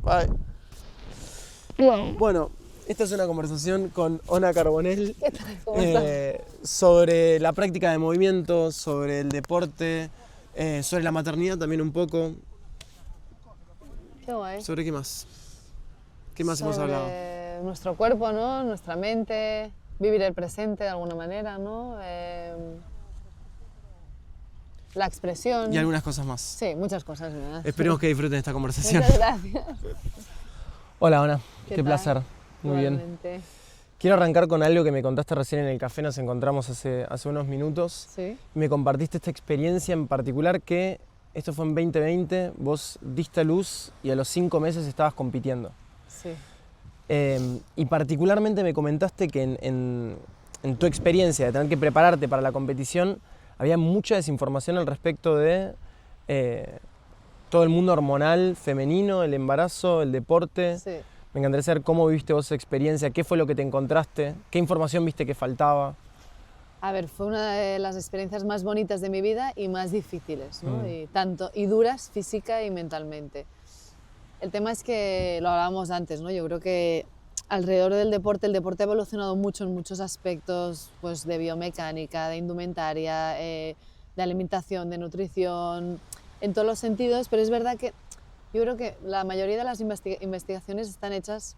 Bye. Bueno, esta es una conversación con Ona Carbonell ¿Qué tal? ¿Cómo estás? sobre la práctica de movimiento, sobre el deporte, sobre la maternidad también un poco. Qué guay. ¿Sobre qué más? ¿Qué más hemos hablado? Sobre nuestro cuerpo, ¿no? Nuestra mente, vivir el presente de alguna manera, ¿no? La expresión. Y algunas cosas más. Sí, muchas cosas, ¿verdad? Esperemos que disfruten esta conversación. Muchas gracias. Hola, Ona. Qué tal? placer. Muy bien. Igualmente. Quiero arrancar con algo que me contaste recién en el café, nos encontramos hace unos minutos. Sí. Me compartiste esta experiencia en particular que, esto fue en 2020, vos diste a luz y a los 5 meses estabas compitiendo. Sí. Y particularmente me comentaste que en tu experiencia de tener que prepararte para la competición, había mucha desinformación al respecto de todo el mundo hormonal femenino, el embarazo, el deporte. Sí. Me encantaría saber cómo viviste vos esa experiencia, qué fue lo que te encontraste, qué información viste que faltaba. A ver, fue una de las experiencias más bonitas de mi vida y más difíciles, ¿no? Y duras física y mentalmente. El tema es que lo hablábamos antes, ¿no? Yo creo que alrededor del deporte, el deporte ha evolucionado mucho en muchos aspectos, pues de biomecánica, de indumentaria, de alimentación, de nutrición, en todos los sentidos, pero es verdad que yo creo que la mayoría de las investigaciones están hechas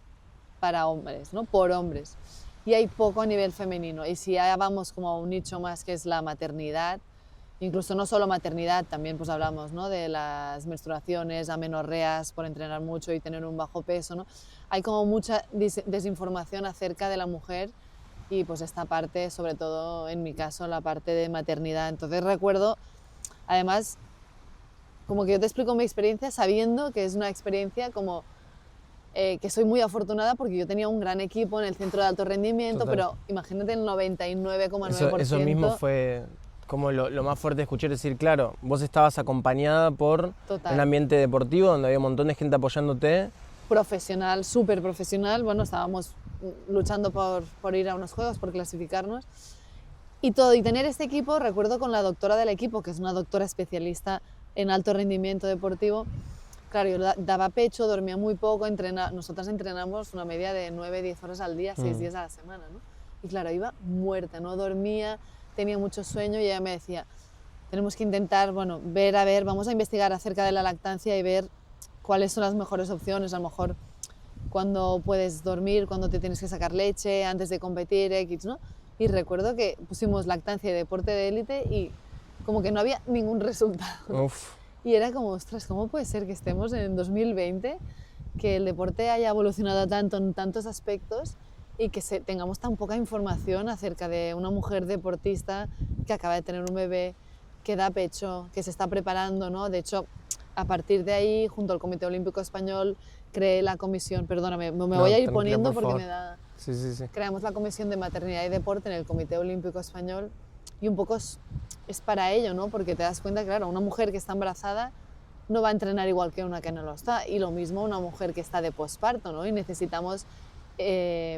para hombres, ¿no? Por hombres. Y hay poco a nivel femenino. Y si ya vamos como a un nicho más que es la maternidad, incluso no solo maternidad, también pues hablamos, ¿no? De las menstruaciones, amenorreas por entrenar mucho y tener un bajo peso, ¿no? Hay como mucha desinformación acerca de la mujer y pues esta parte, sobre todo en mi caso, la parte de maternidad. Entonces recuerdo, además, como que yo te explico mi experiencia sabiendo que es una experiencia como que soy muy afortunada porque yo tenía un gran equipo en el centro de alto rendimiento. Total. Pero imagínate el 99,9%. Eso mismo fue como lo más fuerte de escuchar, decir, claro, vos estabas acompañada por Total. un ambiente deportivo donde había un montón de gente apoyándote. Profesional, súper profesional. Bueno, estábamos luchando por ir a unos juegos, por clasificarnos. Y todo, y tener este equipo, recuerdo con la doctora del equipo, que es una doctora especialista en alto rendimiento deportivo. Claro, yo daba pecho, dormía muy poco, nosotras entrenamos una media de 9-10 horas al día, 6 días a la semana, ¿no? Y claro, iba muerta, no dormía, tenía mucho sueño y ella me decía, tenemos que intentar, bueno, vamos a investigar acerca de la lactancia y ver cuáles son las mejores opciones, a lo mejor cuándo puedes dormir, cuándo te tienes que sacar leche, antes de competir, X, ¿no? Y recuerdo que pusimos lactancia y deporte de élite y como que no había ningún resultado. Uf. Y era como, ostras, ¿cómo puede ser que estemos en 2020, que el deporte haya evolucionado tanto en tantos aspectos y que tengamos tan poca información acerca de una mujer deportista que acaba de tener un bebé, que da pecho, que se está preparando, ¿no? De hecho, a partir de ahí, junto al Comité Olímpico Español, creé la comisión, perdóname, me voy a ir poniendo porque me da... Sí. Creamos la Comisión de Maternidad y Deporte en el Comité Olímpico Español y un poco es para ello, ¿no? Porque te das cuenta, claro, una mujer que está embarazada no va a entrenar igual que una que no lo está, y lo mismo una mujer que está de posparto, ¿no? Y necesitamos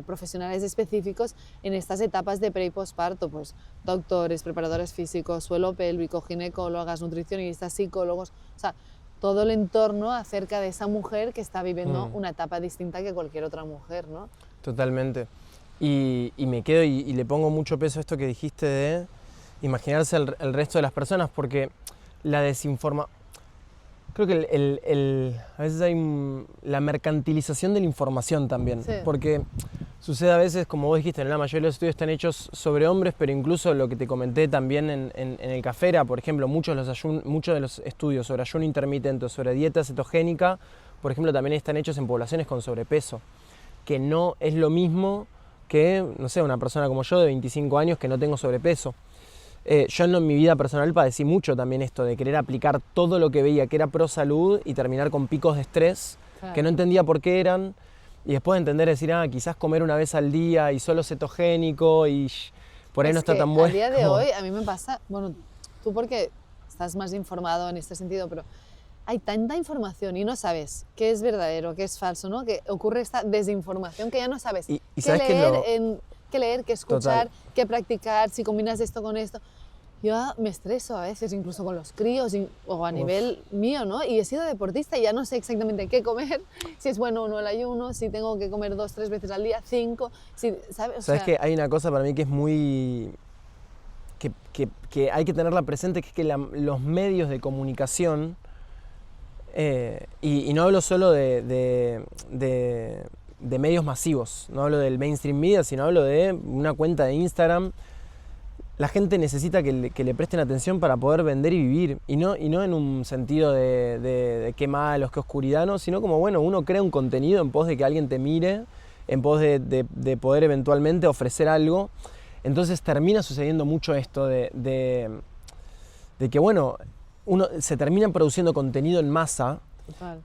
profesionales específicos en estas etapas de pre y posparto, pues doctores, preparadores físicos, suelo pélvico, ginecólogas, nutricionistas, psicólogos, o sea, todo el entorno acerca de esa mujer que está viviendo una etapa distinta que cualquier otra mujer, ¿no? Totalmente. Y me quedo y le pongo mucho peso a esto que dijiste de imaginarse el resto de las personas, porque la creo que a veces hay la mercantilización de la información también, sí. Porque sucede a veces, como vos dijiste, la mayoría de los estudios están hechos sobre hombres, pero incluso lo que te comenté también en el café era, por ejemplo, muchos de los estudios sobre ayuno intermitente o sobre dieta cetogénica, por ejemplo, también están hechos en poblaciones con sobrepeso, que no es lo mismo que, no sé, una persona como yo de 25 años que no tengo sobrepeso. Yo en mi vida personal padecí mucho también esto de querer aplicar todo lo que veía que era pro salud y terminar con picos de estrés, claro, que no entendía por qué eran, y después de entender, decir, quizás comer una vez al día y solo cetogénico y por ahí no está tan bueno. A día de hoy a mí me pasa, bueno, tú porque estás más informado en este sentido, pero hay tanta información y no sabes qué es verdadero, qué es falso, ¿no? Que ocurre esta desinformación que ya no sabes ¿Y sabes qué leer, qué escuchar, total, qué practicar, si combinas esto con esto. yo me estreso a veces, incluso con los críos o a nivel mío, ¿no? Y he sido deportista y ya no sé exactamente qué comer, si es bueno o no el ayuno, si tengo que comer 2, 3 veces al día, 5, si, ¿sabes? O Sabes sea, que hay una cosa para mí que es muy... que hay que tenerla presente, que es que los medios de comunicación, y no hablo solo de medios masivos, no hablo del mainstream media, sino hablo de una cuenta de Instagram. La gente necesita que le presten atención para poder vender y vivir, y no en un sentido de qué malos, qué oscuridad, no, sino como, bueno, uno crea un contenido en pos de que alguien te mire, en pos de poder eventualmente ofrecer algo. Entonces termina sucediendo mucho esto de que, bueno, uno se termina produciendo contenido en masa, total,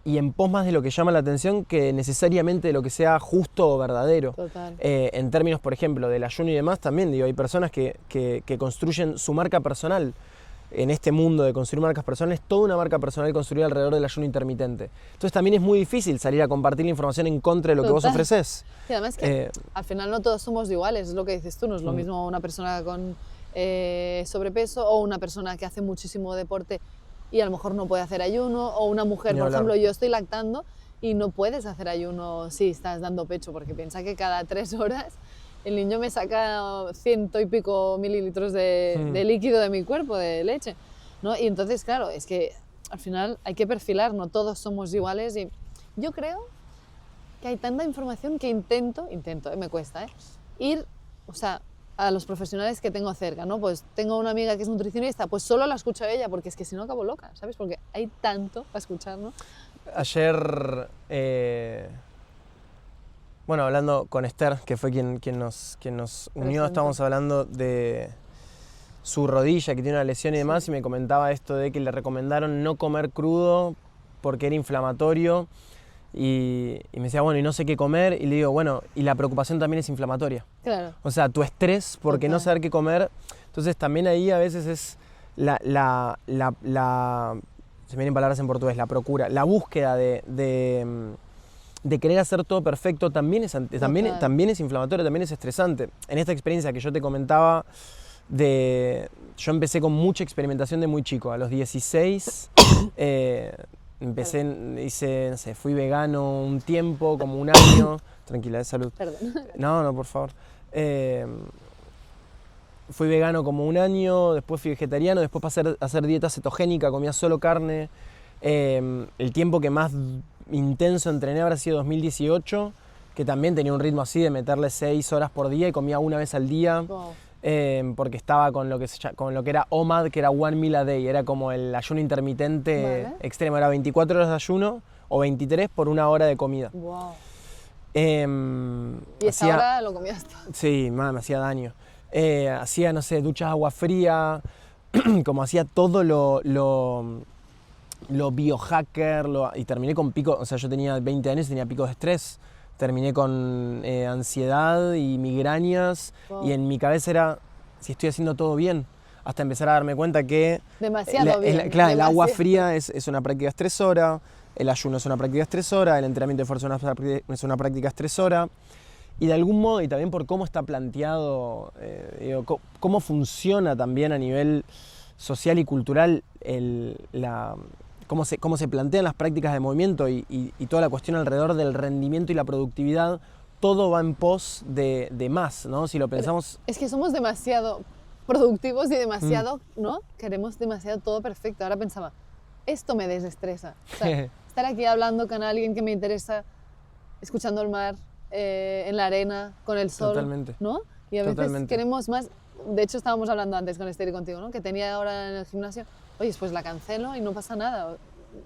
y en pos más de lo que llama la atención que necesariamente de lo que sea justo o verdadero. total. En términos, por ejemplo, del ayuno y demás, también digo, hay personas que construyen su marca personal. En este mundo de construir marcas personales, toda una marca personal construida alrededor del ayuno intermitente. Entonces también es muy difícil salir a compartir la información en contra de lo que vos ofreces. Y además que al final no todos somos iguales, es lo que dices tú, no es lo mismo una persona con sobrepeso o una persona que hace muchísimo deporte y a lo mejor no puede hacer ayuno, o una mujer, por ejemplo, yo estoy lactando y no puedes hacer ayuno si estás dando pecho, porque piensa que cada 3 horas el niño me saca 100 y pico mililitros de líquido de mi cuerpo, de leche, ¿no? Y entonces, claro, es que al final hay que perfilar, no todos somos iguales, y yo creo que hay tanta información que intento, me cuesta, ir, o sea, a los profesionales que tengo cerca, ¿no? Pues tengo una amiga que es nutricionista, pues solo la escucho a ella, porque es que si no acabo loca, ¿sabes? Porque hay tanto a escuchar, ¿no? Ayer, bueno, hablando con Esther, que fue quien nos unió, estábamos hablando de su rodilla, que tiene una lesión y demás, y me comentaba esto de que le recomendaron no comer crudo porque era inflamatorio, y me decía, bueno, y no sé qué comer, y le digo, bueno, y la preocupación también es inflamatoria. Claro. O sea, tu estrés porque no saber qué comer. Entonces también ahí a veces es se me vienen palabras en portugués, la procura, la búsqueda de querer hacer todo perfecto también es inflamatorio, también es estresante. En esta experiencia que yo te comentaba, yo empecé con mucha experimentación de muy chico. A los 16 empecé, no sé, fui vegano un tiempo, como un año. Tranquila, de salud. Perdón. No, por favor. Fui vegano como un año, después fui vegetariano, después pasé a hacer dieta cetogénica, comía solo carne. El tiempo que más intenso entrené habrá sido 2018, que también tenía un ritmo así de meterle 6 horas por día y comía una vez al día. Wow. Porque estaba con lo que era OMAD, que era One Meal a Day, era como el ayuno intermitente extremo, era 24 horas de ayuno o 23 por 1 hora de comida. Wow. ¿Y esa hora lo comías todo? Sí, me hacía daño. Hacía, no sé, duchas de agua fría, como hacía todo lo biohacker, y terminé con pico, o sea, yo tenía 20 años y tenía picos de estrés. Terminé con ansiedad y migrañas, y en mi cabeza era si estoy haciendo todo bien, hasta empezar a darme cuenta que demasiado bien. Claro, el agua fría es una práctica estresora, el ayuno es una práctica estresora, el entrenamiento de fuerza es una práctica estresora, y de algún modo, y también por cómo está planteado, cómo funciona también a nivel social y cultural cómo se plantean las prácticas de movimiento y toda la cuestión alrededor del rendimiento y la productividad, todo va en pos de más, ¿no? Si lo pensamos... Es que somos demasiado productivos y demasiado, ¿no? Queremos demasiado todo perfecto. Ahora pensaba, esto me desestresa. O sea, estar aquí hablando con alguien que me interesa, escuchando el mar, en la arena, con el sol, Totalmente. ¿no? Y a veces queremos más... De hecho, estábamos hablando antes con Esther y contigo, ¿no? Que tenía ahora en el gimnasio, oye, pues la cancelo y no pasa nada,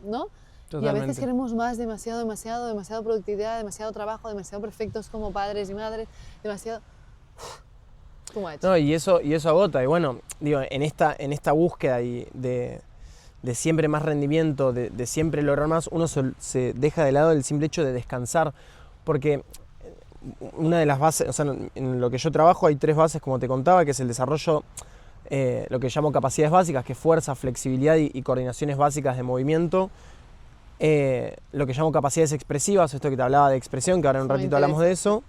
¿no? Totalmente. Y a veces queremos más, demasiado productividad, demasiado trabajo, demasiado perfectos como padres y madres, demasiado... Too much. No, y eso agota. Y bueno, digo, en esta búsqueda de siempre más rendimiento, de siempre lograr más, uno se deja de lado el simple hecho de descansar. Porque una de las bases, o sea, en lo que yo trabajo hay 3 bases, como te contaba, que es el desarrollo, lo que llamo capacidades básicas, que es fuerza, flexibilidad y coordinaciones básicas de movimiento. Lo que llamo capacidades expresivas, esto que te hablaba de expresión, que ahora en un ratito hablamos de eso.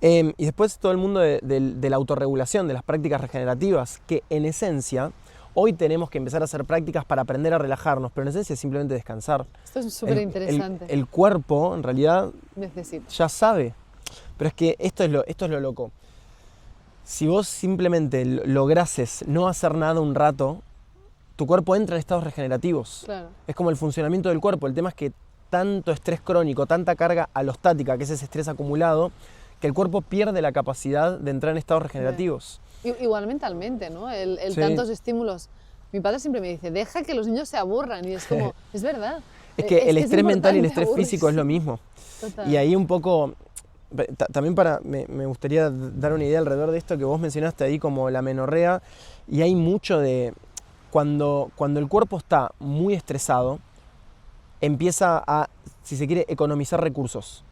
Y después todo el mundo de la autorregulación, de las prácticas regenerativas, que en esencia hoy tenemos que empezar a hacer prácticas para aprender a relajarnos, pero en esencia es simplemente descansar. Esto es súper interesante. El cuerpo en realidad Necesito. ya sabe, pero es que esto es lo loco. Si vos simplemente lograses no hacer nada un rato, tu cuerpo entra en estados regenerativos. Claro. Es como el funcionamiento del cuerpo. El tema es que tanto estrés crónico, tanta carga alostática, que es ese estrés acumulado, que el cuerpo pierde la capacidad de entrar en estados regenerativos. Igual mentalmente, ¿no? El Sí. tantos estímulos. Mi padre siempre me dice, deja que los niños se aburran. Y es como, es verdad. Es que el estrés mental y el importante estrés físico es lo mismo. Total. Y ahí un poco, también me gustaría dar una idea alrededor de esto que vos mencionaste ahí como la menorrea, y hay mucho de, cuando el cuerpo está muy estresado, empieza a, si se quiere, economizar recursos.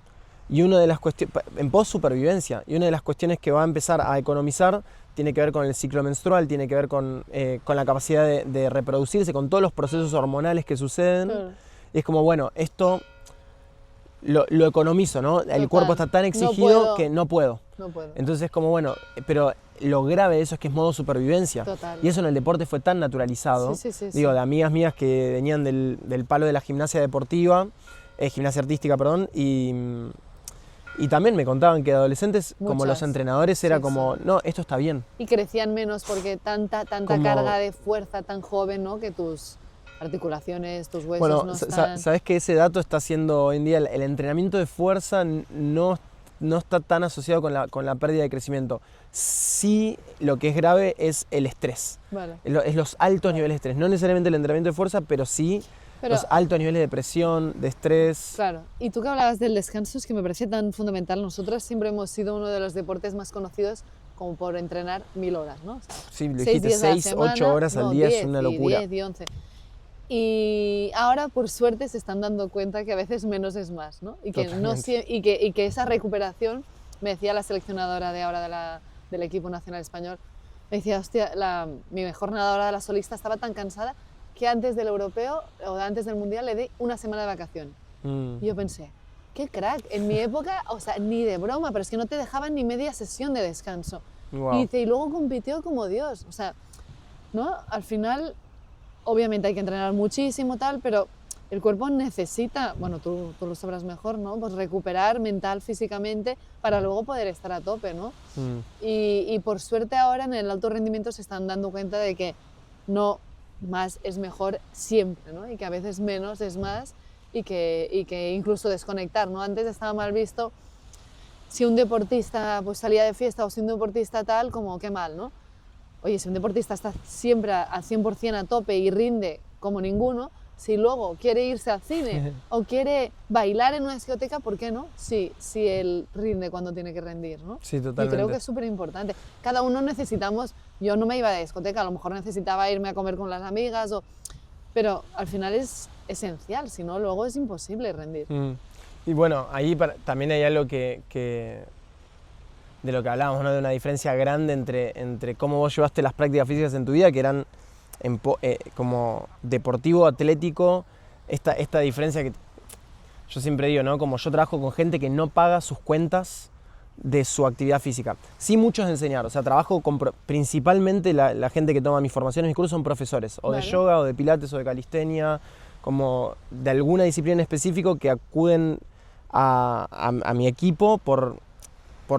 Y una de las cuestiones, en pos supervivencia, y una de las cuestiones que va a empezar a economizar tiene que ver con el ciclo menstrual, tiene que ver con la capacidad de reproducirse, con todos los procesos hormonales que suceden. Claro. Y es como, bueno, esto lo economizo, ¿no? El Total. cuerpo está tan No exigido puedo. que no puedo. No puedo. Entonces es como, bueno, pero lo grave de eso es que es modo supervivencia. Total. Y eso en el deporte fue tan naturalizado. Sí, sí, sí, Digo, sí. de amigas mías que venían del palo de la gimnasia deportiva, gimnasia artística, perdón, y también me contaban que adolescentes, como Muchas. los entrenadores, era Sí, como, sí. no, esto está bien. Y crecían menos porque tanta Como- carga de fuerza tan joven, ¿no? Que tus articulaciones, tus huesos Bueno, no están... sabes que ese dato está siendo hoy en día, el entrenamiento de fuerza no está tan asociado con la pérdida de crecimiento. Sí, lo que es grave es el estrés. Vale. Es los altos niveles de estrés. No necesariamente el entrenamiento de fuerza, pero sí Pero- los altos niveles de presión, de estrés. Claro, y tú que hablabas del descanso, es que me parece tan fundamental. Nosotras siempre hemos sido uno de los deportes más conocidos como por entrenar 1000 horas, ¿no? O sea, Sí, lo 6 dijiste, días a la 6, semana, 8 horas al no, día 10, es una y locura. 10 y 11. Y ahora, por suerte, se están dando cuenta que a veces menos es más, ¿no? Y que, Totalmente. y que esa recuperación, me decía la seleccionadora de ahora del equipo nacional español, me decía, hostia, mi mejor nadadora de la solista estaba tan cansada que antes del europeo o antes del mundial le di una semana de vacación. Mm. Y yo pensé, qué crack, en mi época, o sea, ni de broma, pero es que no te dejaban ni media sesión de descanso. Wow. Y dice, y luego compitió como Dios, o sea, ¿no? Al final, obviamente hay que entrenar muchísimo, tal, pero el cuerpo necesita, bueno, tú lo sabrás mejor, ¿no? Pues recuperar mental, físicamente, para luego poder estar a tope, ¿no? Mm. Y por suerte ahora en el alto rendimiento se están dando cuenta de que no más es mejor siempre, ¿no? Y que a veces menos es más y que incluso desconectar, ¿no? Antes estaba mal visto si un deportista pues salía de fiesta o si un deportista tal, como qué mal, ¿no? Oye, si un deportista está siempre al 100% a tope y rinde como ninguno, si luego quiere irse al cine o quiere bailar en una discoteca, ¿por qué no? Si él rinde cuando tiene que rendir, ¿no? Sí, Y totalmente. creo que es súper importante. Cada uno necesitamos, yo no me iba de discoteca, a lo mejor necesitaba irme a comer con las amigas, pero al final es esencial, si no luego es imposible rendir. Mm. Y bueno, ahí también hay algo que de lo que hablábamos, ¿no? De una diferencia grande entre cómo vos llevaste las prácticas físicas en tu vida, que eran como deportivo, atlético, esta diferencia que yo siempre digo, ¿no? Como yo trabajo con gente que no paga sus cuentas de su actividad física. Sí, muchos de enseñar, o sea, trabajo con principalmente la gente que toma mis formaciones, mis cursos son profesores, o de Vale. yoga, o de pilates, o de calistenia, como de alguna disciplina en específico que acuden a mi equipo por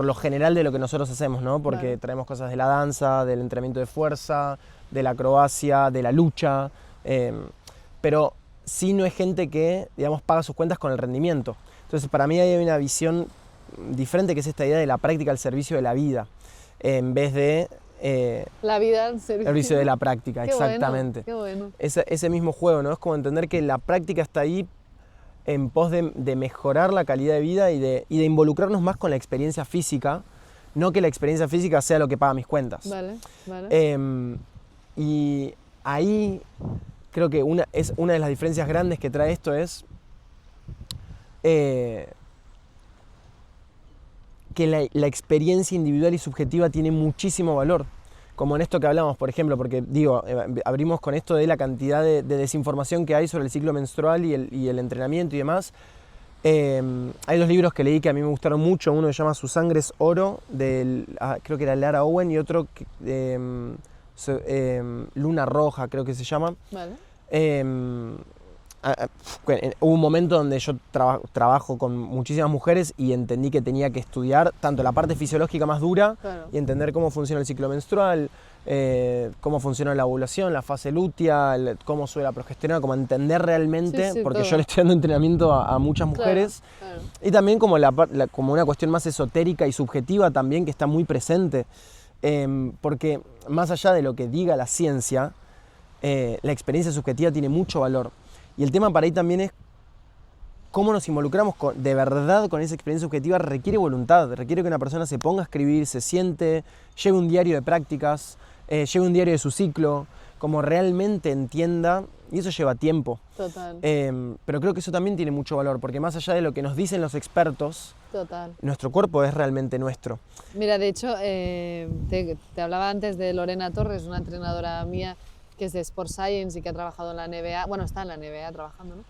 lo general de lo que nosotros hacemos, ¿no? Porque Vale. traemos cosas de la danza, del entrenamiento de fuerza, de la acrobacia, de la lucha, pero sí no es gente que, digamos, paga sus cuentas con el rendimiento. Entonces, para mí hay una visión diferente, que es esta idea de la práctica al servicio de la vida, en vez de La vida al servicio de la práctica, Qué exactamente. Bueno, qué bueno. Ese mismo juego, ¿no? Es como entender que la práctica está ahí en pos de mejorar la calidad de vida y de involucrarnos más con la experiencia física, no que la experiencia física sea lo que paga mis cuentas. Vale, vale. Y ahí creo que una de las diferencias grandes que trae esto es que la experiencia individual y subjetiva tiene muchísimo valor. Como en esto que hablamos, por ejemplo, porque digo, abrimos con esto de la cantidad de desinformación que hay sobre el ciclo menstrual y el entrenamiento y demás. Hay dos libros que leí que a mí me gustaron mucho, uno que se llama Su sangre es oro, creo que era Lara Owen, y otro Luna Roja, creo que se llama. Vale. Hubo un momento donde yo trabajo con muchísimas mujeres y entendí que tenía que estudiar tanto la parte fisiológica más dura, Claro. y entender cómo funciona el ciclo menstrual, cómo funciona la ovulación, la fase lútea, cómo sube la progesterona, como entender realmente, Sí, porque todo. yo le estoy dando entrenamiento a muchas mujeres. Claro. Y también como, como una cuestión más esotérica y subjetiva también, que está muy presente. Porque más allá de lo que diga la ciencia, la experiencia subjetiva tiene mucho valor. Y el tema para ahí también es cómo nos involucramos de verdad con esa experiencia subjetiva. Requiere voluntad, requiere que una persona se ponga a escribir, se siente, lleve un diario de prácticas, lleve un diario de su ciclo, como realmente entienda, y eso lleva tiempo. Total. Pero creo que eso también tiene mucho valor, porque más allá de lo que nos dicen los expertos, Total. nuestro cuerpo es realmente nuestro. Mira, de hecho, te hablaba antes de Lorena Torres, una entrenadora mía que es de Sport Science y que ha trabajado en la NBA, bueno, está en la NBA trabajando, ¿no?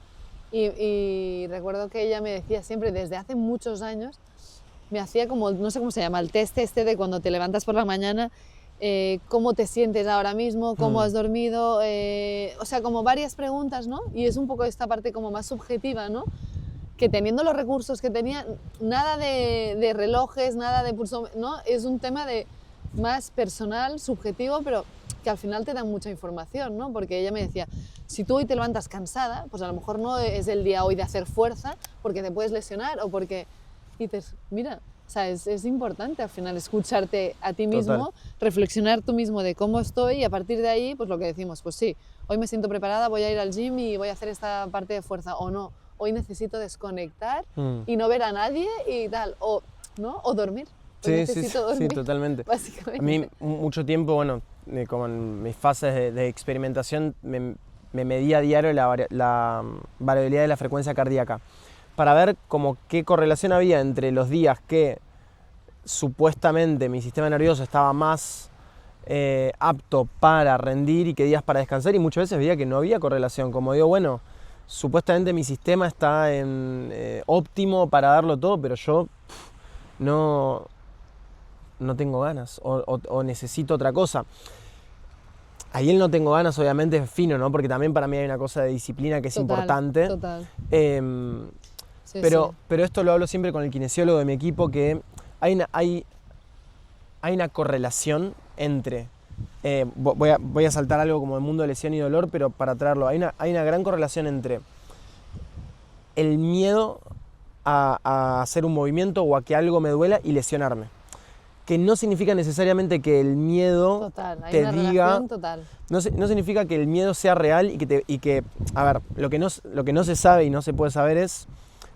Y recuerdo que ella me decía siempre, desde hace muchos años, me hacía como, no sé cómo se llama, el test este de cuando te levantas por la mañana, cómo te sientes ahora mismo, cómo has dormido, o sea, como varias preguntas, ¿no? Y es un poco esta parte como más subjetiva, ¿no? Que teniendo los recursos que tenía, nada de relojes, nada de pulso, ¿no? Es un tema de más personal, subjetivo, pero que al final te dan mucha información, ¿no? Porque ella me decía, si tú hoy te levantas cansada, pues a lo mejor no es el día hoy de hacer fuerza, porque te puedes lesionar o porque... Y dices, mira, o sea, es importante al final escucharte a ti mismo, Total. reflexionar tú mismo de cómo estoy y a partir de ahí, pues lo que decimos, pues sí, hoy me siento preparada, voy a ir al gym y voy a hacer esta parte de fuerza, o no, hoy necesito desconectar y no ver a nadie y tal, o, ¿no? O dormir. Hoy necesito dormir, sí, totalmente. básicamente. A mí mucho tiempo, bueno, como en mis fases de experimentación, me medía a diario la variabilidad de la frecuencia cardíaca para ver como qué correlación había entre los días que supuestamente mi sistema nervioso estaba más apto para rendir y qué días para descansar, y muchas veces veía que no había correlación, como digo, bueno, supuestamente mi sistema está en óptimo para darlo todo, pero yo no tengo ganas o necesito otra cosa. Ahí el no tengo ganas obviamente es fino, ¿no? Porque también para mí hay una cosa de disciplina que es importante. Total. Sí, Pero sí. esto lo hablo siempre con el kinesiólogo de mi equipo, que hay una correlación entre... voy a saltar algo como el mundo de lesión y dolor, pero para traerlo, hay una gran correlación entre el miedo a hacer un movimiento o a que algo me duela y lesionarme. Que no significa necesariamente que el miedo Total, hay te una diga... relación total. No significa que el miedo sea real y que a ver, lo que no se sabe y no se puede saber es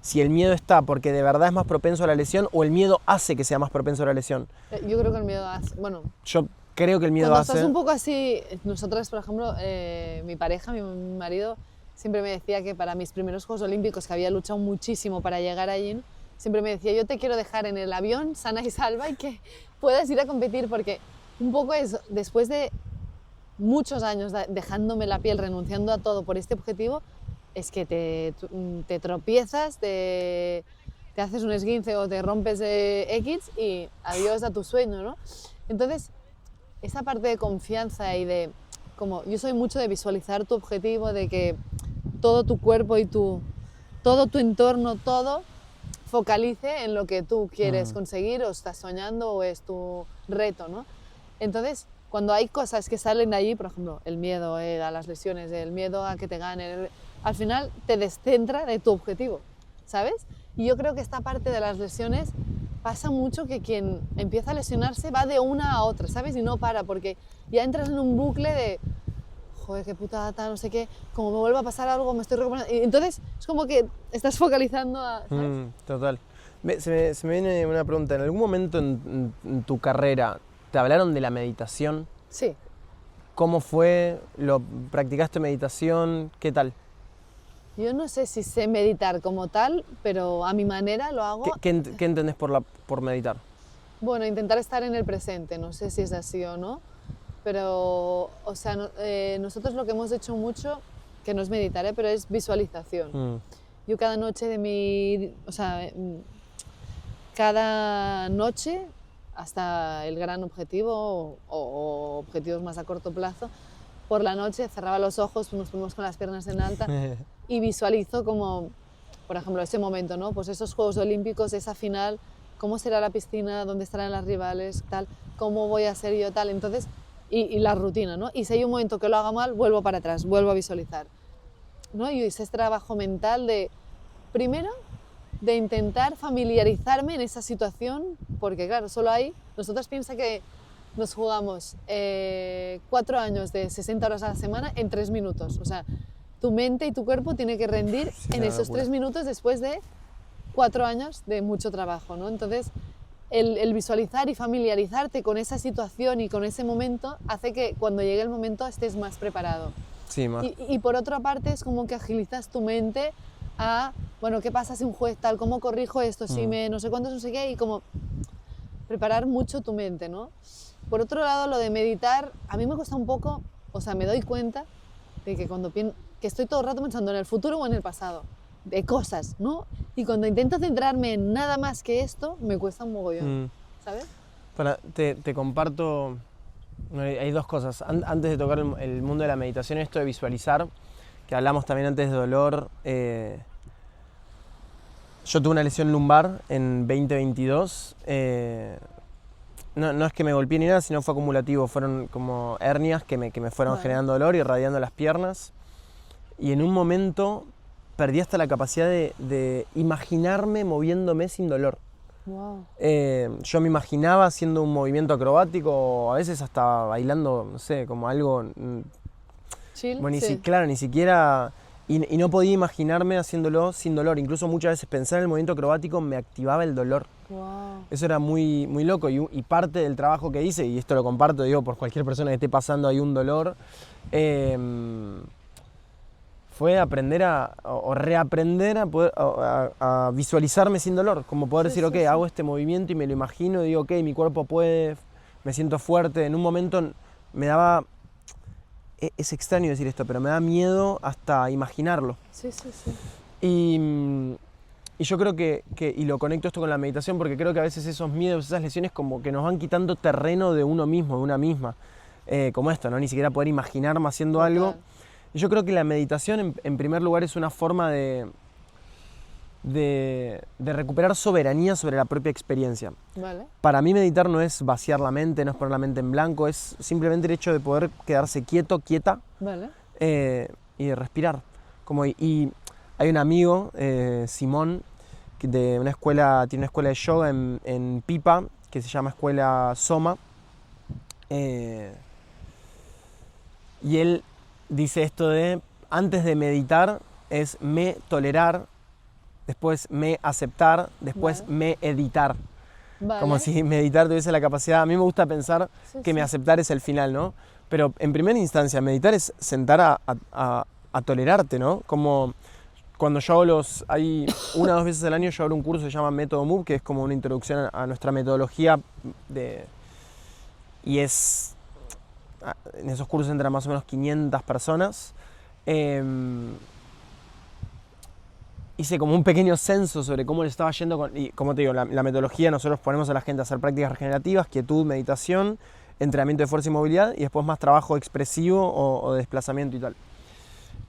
si el miedo está porque de verdad es más propenso a la lesión o el miedo hace que sea más propenso a la lesión. Yo creo que el miedo hace... Bueno, Yo creo que el miedo cuando hace... estás un poco así... Nosotras, por ejemplo, mi pareja, mi marido, siempre me decía que para mis primeros Juegos Olímpicos, que había luchado muchísimo para llegar allí, ¿no? Siempre me decía, yo te quiero dejar en el avión sana y salva y que puedas ir a competir, porque un poco es, después de muchos años dejándome la piel, renunciando a todo por este objetivo, es que te tropiezas, te haces un esguince o te rompes X y adiós a tu sueño, ¿no? Entonces, esa parte de confianza y de, como yo soy mucho de visualizar tu objetivo, de que todo tu cuerpo y todo tu entorno, todo focalice en lo que tú quieres conseguir o estás soñando o es tu reto, ¿no? Entonces, cuando hay cosas que salen de allí, por ejemplo, el miedo a las lesiones, el miedo a que te ganen, al final te descentra de tu objetivo, ¿sabes? Y yo creo que esta parte de las lesiones pasa mucho que quien empieza a lesionarse va de una a otra, ¿sabes? Y no para, porque ya entras en un bucle de joder, qué putada, no sé qué, como me vuelva a pasar algo, me estoy recuperando. Y entonces es como que estás focalizando a... ¿sabes? Total. Se me viene una pregunta. ¿En algún momento en tu carrera te hablaron de la meditación? Sí. ¿Cómo fue? ¿Practicaste meditación? ¿Qué tal? Yo no sé si sé meditar como tal, pero a mi manera lo hago. ¿Qué entendés por meditar? Bueno, intentar estar en el presente, no sé si es así o no, pero, o sea, nosotros lo que hemos hecho mucho, que no es meditar, pero es visualización. Yo cada noche cada noche, hasta el gran objetivo o objetivos más a corto plazo, por la noche cerraba los ojos, nos ponemos con las piernas en alta y visualizo como, por ejemplo, ese momento, ¿no? Pues esos Juegos Olímpicos, esa final, cómo será la piscina, dónde estarán las rivales, tal, cómo voy a ser yo, tal. Entonces, y la rutina, ¿no? Y si hay un momento que lo haga mal, vuelvo para atrás, vuelvo a visualizar, ¿no? Y ese trabajo mental de, primero, de intentar familiarizarme en esa situación, porque claro, solo hay, nosotros piensa que nos jugamos 4 años de 60 horas a la semana en 3 minutos, o sea, tu mente y tu cuerpo tiene que rendir en esos 3 minutos después de 4 años de mucho trabajo, ¿no? Entonces, el visualizar y familiarizarte con esa situación y con ese momento hace que cuando llegue el momento estés más preparado. Sí, más. Y por otra parte es como que agilizas tu mente a, bueno, ¿qué pasa si un juez tal? ¿Cómo corrijo esto? Si me no sé cuántos, no sé qué, y como preparar mucho tu mente, ¿no? Por otro lado, lo de meditar, a mí me cuesta un poco, o sea, me doy cuenta de que que estoy todo el rato pensando en el futuro o en el pasado, de cosas, ¿no? Y cuando intento centrarme en nada más que esto, me cuesta un mogollón, ¿sabes? Te comparto, hay 2 cosas. Antes de tocar el mundo de la meditación, esto de visualizar, que hablamos también antes de dolor. Yo tuve una lesión lumbar en 2022. No es que me golpeé ni nada, sino fue acumulativo. Fueron como hernias que me fueron generando dolor y irradiando las piernas. Y en un momento perdí hasta la capacidad de imaginarme moviéndome sin dolor. Wow. Yo me imaginaba haciendo un movimiento acrobático, o a veces hasta bailando, no sé, como algo... Chill, Bueno, sí. claro, ni siquiera... Y no podía imaginarme haciéndolo sin dolor. Incluso muchas veces pensar en el movimiento acrobático me activaba el dolor. Wow. Eso era muy, muy loco. Y parte del trabajo que hice, y esto lo comparto, digo, por cualquier persona que esté pasando ahí un dolor, fue aprender o reaprender a poder a visualizarme sin dolor. Como poder decir, ok, hago este movimiento y me lo imagino, y digo, ok, mi cuerpo puede, me siento fuerte. En un momento me daba... Es extraño decir esto, pero me da miedo hasta imaginarlo. Sí. Y yo creo y lo conecto esto con la meditación, porque creo que a veces esos miedos, esas lesiones como que nos van quitando terreno de uno mismo, de una misma. Como esto, ¿no? Ni siquiera poder imaginarme haciendo algo. Y yo creo que la meditación, en primer lugar, es una forma de recuperar soberanía sobre la propia experiencia. Vale. Para mí meditar no es vaciar la mente, no es poner la mente en blanco, es simplemente el hecho de poder quedarse quieto, quieta, Vale. y de respirar. Y hay un amigo, Simón, tiene una escuela de yoga en Pipa, que se llama Escuela Soma, y él dice esto de, antes de meditar es me tolerar, después me aceptar, después me editar. Vale. Como si meditar tuviese la capacidad, a mí me gusta pensar que me sí. aceptar es el final, ¿no? Pero en primera instancia, meditar es sentar a tolerarte, ¿no? Como cuando yo hago hay 1 o 2 veces al año yo abro un curso que se llama Método Move, que es como una introducción a nuestra metodología y es... En esos cursos entran más o menos 500 personas. Hice como un pequeño censo sobre cómo les estaba yendo. Y como te digo, la metodología, nosotros ponemos a la gente a hacer prácticas regenerativas, quietud, meditación, entrenamiento de fuerza y movilidad, y después más trabajo expresivo o de desplazamiento y tal.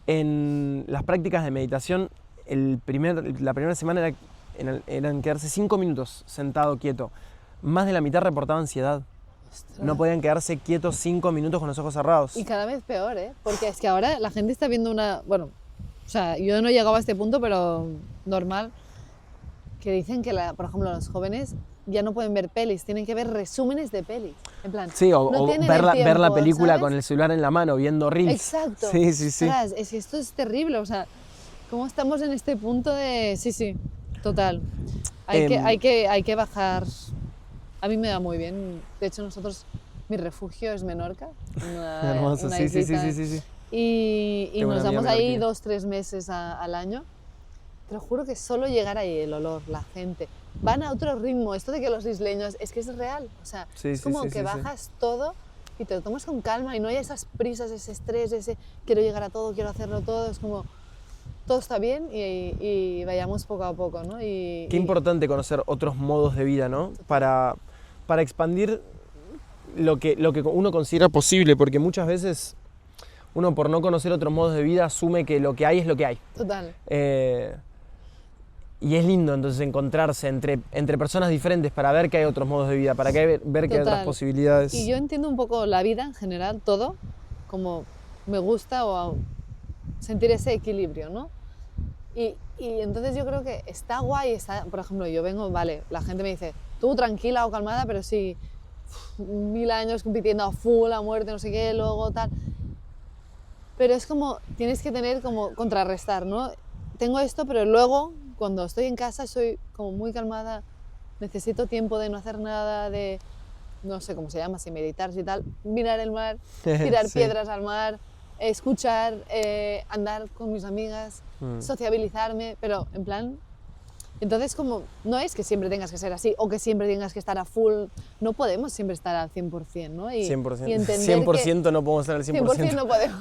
En las prácticas de meditación, la primera semana eran quedarse 5 minutos sentado quieto. Más de la mitad reportaba ansiedad. Ostras. No podían quedarse quietos 5 minutos con los ojos cerrados. Y cada vez peor, ¿eh? Porque es que ahora la gente está viendo bueno, o sea, yo no he llegado a este punto, pero normal, que dicen que, por ejemplo, los jóvenes ya no pueden ver pelis, tienen que ver resúmenes de pelis. En plan, sí, o ver la película, ¿sabes?, con el celular en la mano, viendo reels. Exacto. Sí. Ostras, es que esto es terrible, o sea, ¿cómo estamos en este punto de...? Sí, total. Hay que bajar. A mí me da muy bien. De hecho, mi refugio es Menorca. Hermoso, una sí. Y nos vamos ahí 2-3 meses al año. Te lo juro que solo llegar ahí, el olor, la gente, van a otro ritmo. Esto de que los isleños, es que es real. O sea, es como que bajas todo y te lo tomas con calma y no hay esas prisas, ese estrés, ese quiero llegar a todo, quiero hacerlo todo. Es como todo está bien y vayamos poco a poco, ¿no? Qué importante conocer otros modos de vida, ¿no? Para expandir lo que uno considera posible, porque muchas veces uno, por no conocer otros modos de vida, asume que lo que hay es lo que hay. Total. Y es lindo entonces encontrarse entre personas diferentes para ver que hay otros modos de vida, para ver que hay otras posibilidades. Y yo entiendo un poco la vida en general, todo, como me gusta o sentir ese equilibrio, ¿no? Y entonces yo creo que está guay, por ejemplo, yo vengo, vale, la gente me dice, tú tranquila o calmada, pero sí, 1000 años compitiendo a full, a muerte, no sé qué, luego tal. Pero es como, tienes que tener como contrarrestar, ¿no? Tengo esto, pero luego, cuando estoy en casa, soy como muy calmada, necesito tiempo de no hacer nada, de, no sé cómo se llama, si meditar, si tal, mirar el mar, tirar Sí. piedras al mar, escuchar, andar con mis amigas, sociabilizarme, pero en plan... Entonces, como, no es que siempre tengas que ser así o que siempre tengas que estar a full, no podemos siempre estar al 100%, ¿no? 100%. Y entender 100% no podemos estar al 100%. 100% no podemos.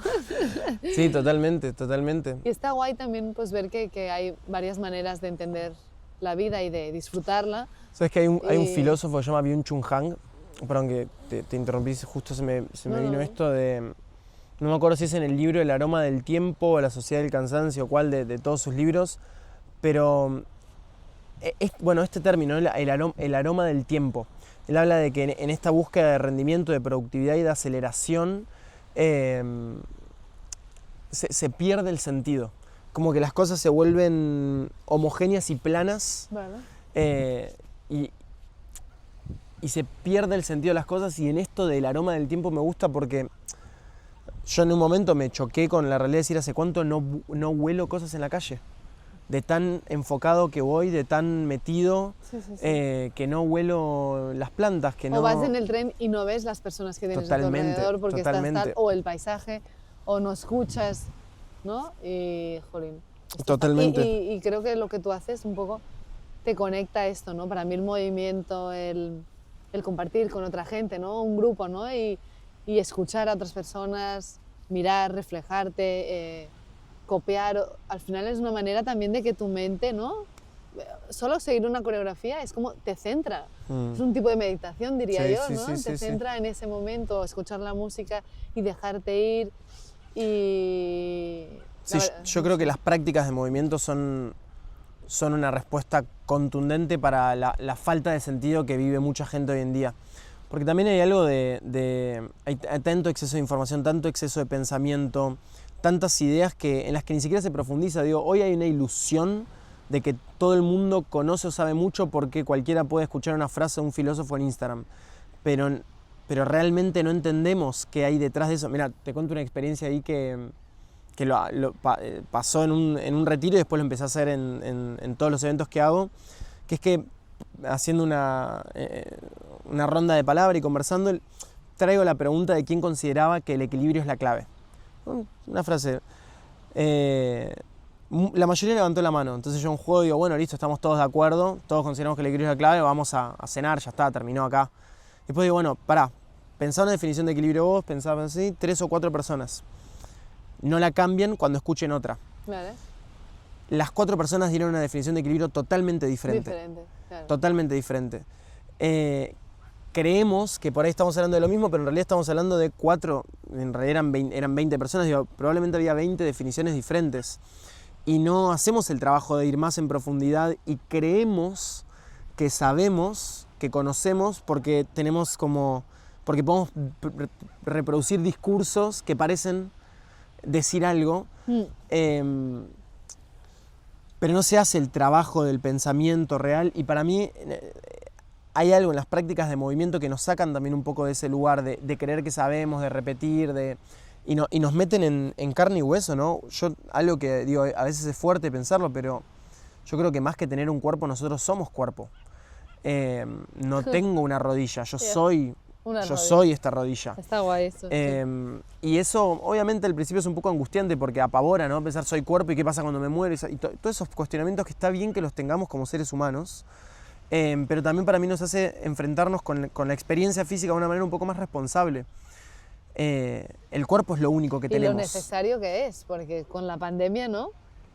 Sí, totalmente, totalmente. Y está guay también pues, ver que hay varias maneras de entender la vida y de disfrutarla. ¿Sabes que hay un filósofo que se llama Byung-Chul Han? Perdón que te interrumpí, justo se me vino esto de... No me acuerdo si es en el libro El aroma del tiempo o La sociedad del cansancio o cuál de todos sus libros, pero... bueno, este término, el aroma del tiempo, él habla de que en esta búsqueda de rendimiento, de productividad y de aceleración se pierde el sentido, como que las cosas se vuelven homogéneas y planas. Vale. Y se pierde el sentido de las cosas, y en esto del aroma del tiempo me gusta porque yo en un momento me choqué con la realidad de decir hace cuánto no huelo cosas en la calle. De tan enfocado que voy, de tan metido, que no huelo las plantas, que no... O vas en el tren y no ves las personas que tienes a tu alrededor porque estás tal, o el paisaje, o no escuchas, ¿no? Y, jolín. Totalmente. Y creo que lo que tú haces un poco te conecta a esto, ¿no? Para mí el movimiento, el compartir con otra gente, ¿no? Un grupo, ¿no? Y escuchar a otras personas, mirar, reflejarte... copiar, al final es una manera también de que tu mente, ¿no? Solo seguir una coreografía es como te centra. Es un tipo de meditación, diría yo, ¿no? Te centra en ese momento, escuchar la música y dejarte ir. Y... Sí, yo creo que las prácticas de movimiento son una respuesta contundente para la falta de sentido que vive mucha gente hoy en día. Porque también hay algo hay tanto exceso de información, tanto exceso de pensamiento, tantas ideas en las que ni siquiera se profundiza. Digo, hoy hay una ilusión de que todo el mundo conoce o sabe mucho porque cualquiera puede escuchar una frase de un filósofo en Instagram. Pero realmente no entendemos qué hay detrás de eso. Mira, te cuento una experiencia ahí que pasó en un retiro y después lo empecé a hacer en todos los eventos que hago, que es que haciendo una ronda de palabra y conversando, traigo la pregunta de quién consideraba que el equilibrio es la clave. Una frase. La mayoría levantó la mano, entonces yo en juego digo, bueno, listo, estamos todos de acuerdo, todos consideramos que el equilibrio es la clave, vamos a cenar, ya está, terminó acá. Después digo, bueno, pará, pensá una definición de equilibrio vos, pensá así, 3 o 4 personas. No la cambien cuando escuchen otra. Vale. Las 4 personas dieron una definición de equilibrio totalmente diferente. Claro. Totalmente diferente. Creemos que por ahí estamos hablando de lo mismo, pero en realidad estamos hablando de 4, en realidad eran 20 personas, digo, probablemente había 20 definiciones diferentes. Y no hacemos el trabajo de ir más en profundidad y creemos que sabemos, que conocemos, porque podemos reproducir discursos que parecen decir algo, pero no se hace el trabajo del pensamiento real. Y para mí hay algo en las prácticas de movimiento que nos sacan también un poco de ese lugar de creer que sabemos, de repetir, y nos meten en carne y hueso, ¿no? Algo que digo, a veces es fuerte pensarlo, pero yo creo que más que tener un cuerpo, nosotros somos cuerpo. No tengo una rodilla, yo soy esta rodilla. Está guay eso. Y eso, obviamente, al principio es un poco angustiante porque apavora, ¿no? Pensar soy cuerpo y qué pasa cuando me muero. Y todos esos cuestionamientos que está bien que los tengamos como seres humanos. Pero también para mí nos hace enfrentarnos con la experiencia física de una manera un poco más responsable. El cuerpo es lo único que tenemos. Y lo necesario que es, porque con la pandemia, ¿no?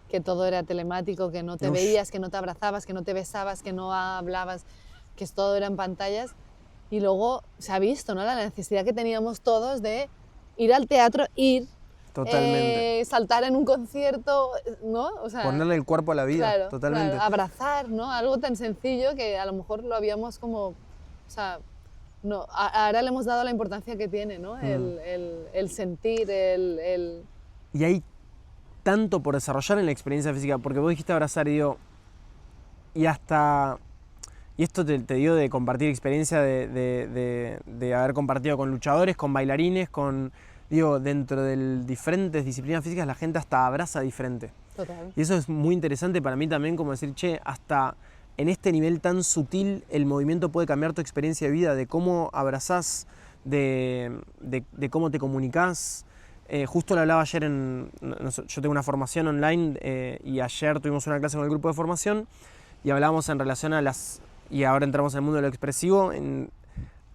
que todo era telemático, que no te veías, que no te abrazabas, que no te besabas, que no hablabas, que todo era en pantallas. Y luego se ha visto, ¿no? La necesidad que teníamos todos de ir al teatro, Totalmente. saltar en un concierto, ¿no? O sea, ponerle el cuerpo a la vida, claro, totalmente. claro, abrazar, ¿no? Algo tan sencillo que a lo mejor lo habíamos como, o sea, no, ahora le hemos dado la importancia que tiene, ¿no? El sentir, Y hay tanto por desarrollar en la experiencia física, porque vos dijiste abrazar y digo, y esto te digo de compartir experiencia, de haber compartido con luchadores, con bailarines, digo, dentro de diferentes disciplinas físicas la gente hasta abraza diferente. Total. Y eso es muy interesante para mí también, como decir, che, hasta en este nivel tan sutil el movimiento puede cambiar tu experiencia de vida, de cómo abrazás, de cómo te comunicás. Justo lo hablaba ayer yo tengo una formación online y ayer tuvimos una clase con el grupo de formación y hablábamos en relación y ahora entramos en el mundo de lo expresivo,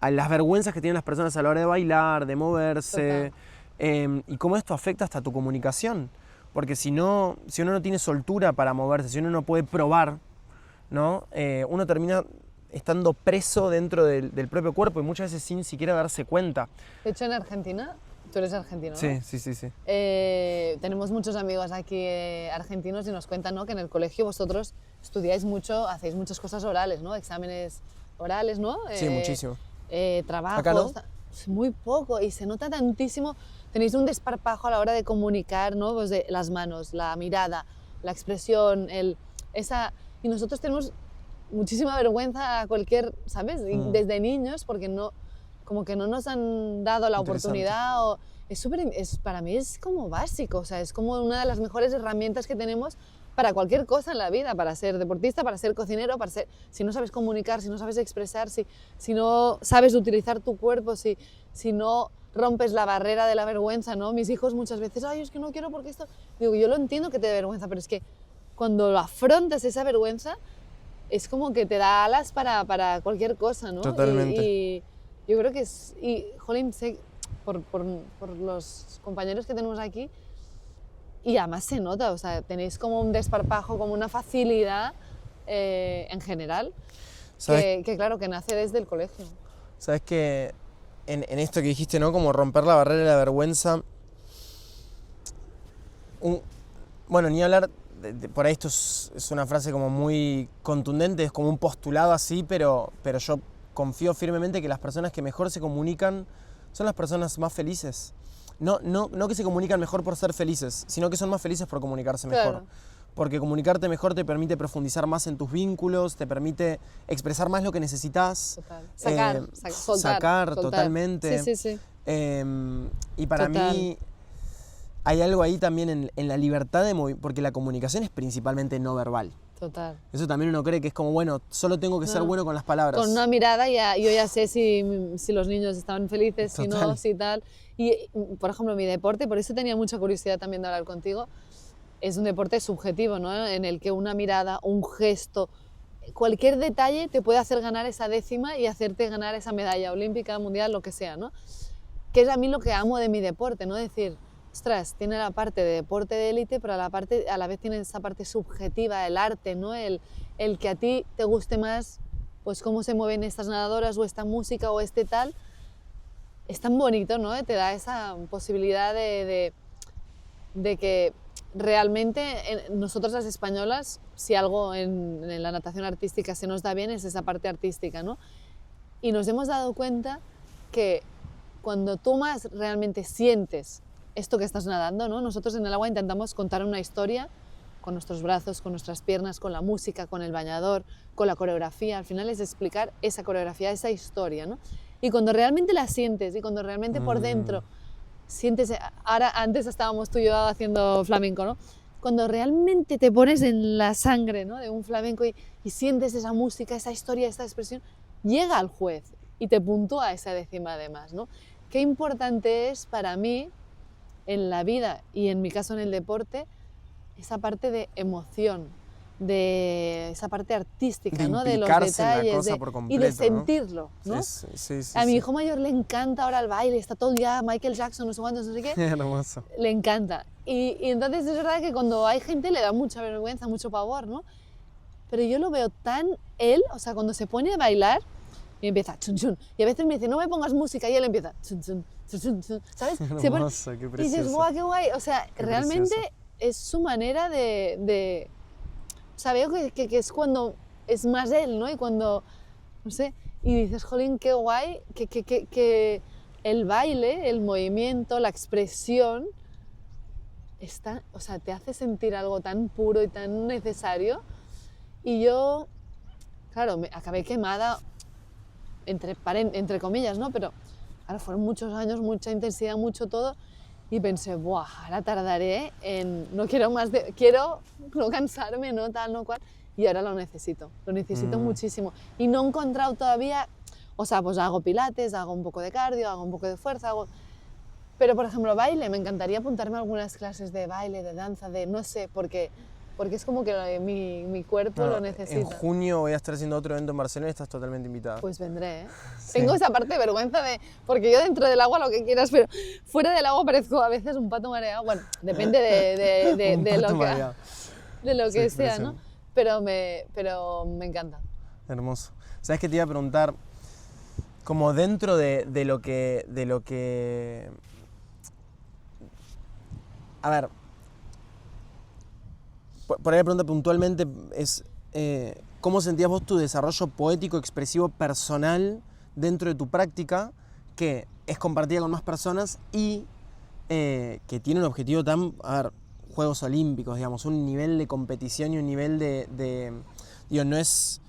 a las vergüenzas que tienen las personas a la hora de bailar, de moverse, y cómo esto afecta hasta tu comunicación. Porque si uno no tiene soltura para moverse, si uno no puede probar, ¿no? Uno termina estando preso dentro del propio cuerpo y muchas veces sin siquiera darse cuenta. De hecho, en Argentina, tú eres argentino, ¿no? Sí. Tenemos muchos amigos aquí argentinos y nos cuentan, ¿no? Que en el colegio vosotros estudiáis mucho, hacéis muchas cosas orales, ¿no? Exámenes orales, ¿no? Sí, muchísimo. Trabajos, ¿Acá no? muy poco, y se nota tantísimo. Tenéis un desparpajo a la hora de comunicar, ¿no? Pues de las manos, la mirada, la expresión, y nosotros tenemos muchísima vergüenza a cualquier, ¿sabes? Desde niños, porque como que no nos han dado la oportunidad. Para mí es como básico, o sea, es como una de las mejores herramientas que tenemos para cualquier cosa en la vida, para ser deportista, para ser cocinero, si no sabes comunicar, si no sabes expresar, si no sabes utilizar tu cuerpo, si no rompes la barrera de la vergüenza, ¿no? Mis hijos muchas veces, ay, es que no quiero porque esto... Digo, yo lo entiendo que te dé vergüenza, pero es que cuando lo afrontas esa vergüenza, es como que te da alas para cualquier cosa, ¿no? Totalmente. Y yo creo que jolín, sé, por los compañeros que tenemos aquí, y además se nota, o sea, tenéis como un desparpajo, como una facilidad en general, que claro, que nace desde el colegio. Sabes que en esto que dijiste, ¿no? Como romper la barrera de la vergüenza. Bueno, ni hablar, por ahí esto es una frase como muy contundente, es como un postulado así, pero yo confío firmemente que las personas que mejor se comunican son las personas más felices. No que se comunican mejor por ser felices, sino que son más felices por comunicarse mejor. Claro. Porque comunicarte mejor te permite profundizar más en tus vínculos, te permite expresar más lo que necesitas. Total. Soltar. Totalmente. Sí. Y para Total. mí hay algo ahí también en la libertad de movimiento, porque la comunicación es principalmente no verbal. Total. Eso también uno cree que es como, bueno, solo tengo que ser bueno con las palabras. Con una mirada yo ya sé si los niños están felices, si no, si tal. Y, por ejemplo, mi deporte, por eso tenía mucha curiosidad también de hablar contigo, es un deporte subjetivo, ¿no? En el que una mirada, un gesto, cualquier detalle te puede hacer ganar esa décima y hacerte ganar esa medalla olímpica, mundial, lo que sea, ¿no? Que es a mí lo que amo de mi deporte, ¿no? Decir, ostras, tiene la parte de deporte de élite, pero a la vez tiene esa parte subjetiva, el arte, ¿no? El que a ti te guste más, pues cómo se mueven estas nadadoras o esta música o este tal, es tan bonito, ¿no? Te da esa posibilidad de que realmente nosotros las españolas, si algo en la natación artística se nos da bien, es esa parte artística, ¿no? Y nos hemos dado cuenta que cuando tú más realmente sientes esto que estás nadando, ¿no? Nosotros en el agua intentamos contar una historia con nuestros brazos, con nuestras piernas, con la música, con el bañador, con la coreografía. Al final es explicar esa coreografía, esa historia, ¿no? Y cuando realmente la sientes y cuando realmente por dentro sientes... Antes estábamos tú y yo haciendo flamenco, ¿no? Cuando realmente te pones en la sangre, ¿no? De un flamenco y sientes esa música, esa historia, esa expresión, llega al juez y te puntúa esa décima de más, ¿no? Qué importante es para mí en la vida y en mi caso en el deporte esa parte de emoción, de esa parte artística, ¿no? De los detalles y de sentirlo, ¿no? Sí, a mi hijo mayor le encanta ahora el baile, está todo el día Michael Jackson, no sé cuántos, no sé qué. Hermoso. Le encanta. y entonces es verdad que cuando hay gente le da mucha vergüenza, mucho pavor, ¿no? Pero yo lo veo tan él, o sea, cuando se pone a bailar y empieza chun chun, y a veces me dice, no me pongas música, y él empieza chun chun, chun chun, chun, ¿sabes? Qué Se pone, hermoso, qué y precioso. dices, guau, qué guay, o sea, Qué realmente precioso. es su manera de o sea, veo que es cuando es más él, ¿no? Y cuando, no sé, y dices, jolín, qué guay, que el baile, el movimiento, la expresión, está, o sea, te hace sentir algo tan puro y tan necesario. Y yo, claro, me acabé quemada, entre comillas, ¿no? Pero ahora fueron muchos años, mucha intensidad, mucho todo. Y pensé, buah, ahora tardaré en, no quiero más, quiero no cansarme, no tal, no cual. Y ahora lo necesito muchísimo. Y no he encontrado todavía, o sea, pues hago pilates, hago un poco de cardio, hago un poco de fuerza, pero por ejemplo baile, me encantaría apuntarme a algunas clases de baile, de danza, de no sé, porque es como que mi cuerpo lo En necesita. junio voy a estar haciendo otro evento en Barcelona y estás totalmente invitada. Pues vendré, ¿eh? Sí. Tengo esa parte de vergüenza porque yo dentro del agua lo que quieras, pero fuera del agua parezco a veces un pato mareado. Bueno, depende Un de pato lo que, mareado. de lo Sí, que sea, expresión. ¿no? Pero me encanta. Hermoso. ¿Sabes qué te iba a preguntar? Como dentro de lo que... A ver, por ahí la pregunta puntualmente es ¿cómo sentías vos tu desarrollo poético, expresivo, personal dentro de tu práctica que es compartida con más personas y que tiene un objetivo tan, a ver, Juegos Olímpicos, digamos, un nivel de competición y un nivel digo, no es,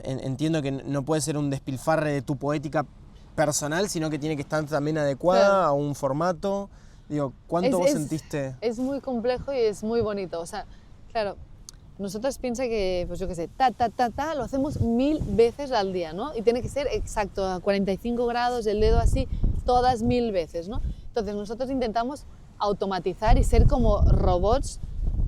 entiendo que no puede ser un despilfarre de tu poética personal, sino que tiene que estar también adecuada Claro. a un formato. Digo, ¿cuánto vos sentiste? Es muy complejo y es muy bonito. O sea, claro, nosotros piensa que, pues yo qué sé, lo hacemos 1000 veces al día, ¿no? Y tiene que ser exacto, a 45 grados, el dedo así, todas 1000 veces, ¿no? Entonces nosotros intentamos automatizar y ser como robots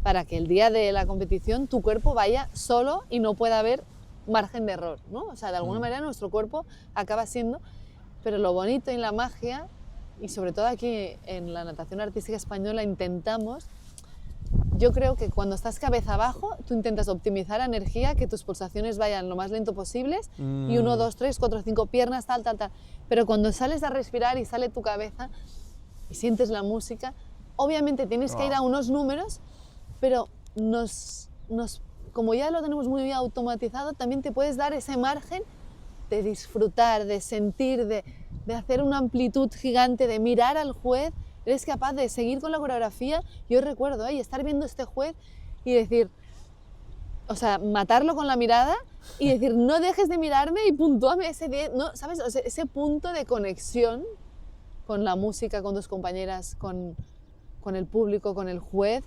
para que el día de la competición tu cuerpo vaya solo y no pueda haber margen de error, ¿no? O sea, de alguna manera nuestro cuerpo acaba siendo, pero lo bonito y la magia, y sobre todo aquí en la natación artística española intentamos, yo creo que cuando estás cabeza abajo, tú intentas optimizar la energía, que tus pulsaciones vayan lo más lento posibles, y 1, 2, 3, 4, 5 piernas, tal. Pero cuando sales a respirar y sale tu cabeza y sientes la música, obviamente tienes que ir a unos números, pero como ya lo tenemos muy bien automatizado, también te puedes dar ese margen de disfrutar, de sentir, de hacer una amplitud gigante, de mirar al juez. Eres capaz de seguir con la coreografía. Yo recuerdo estar viendo a este juez y decir, o sea, matarlo con la mirada y decir, no dejes de mirarme y puntúame ese 10, ¿no? ¿Sabes? O sea, ese punto de conexión con la música, con tus compañeras, con el público, con el juez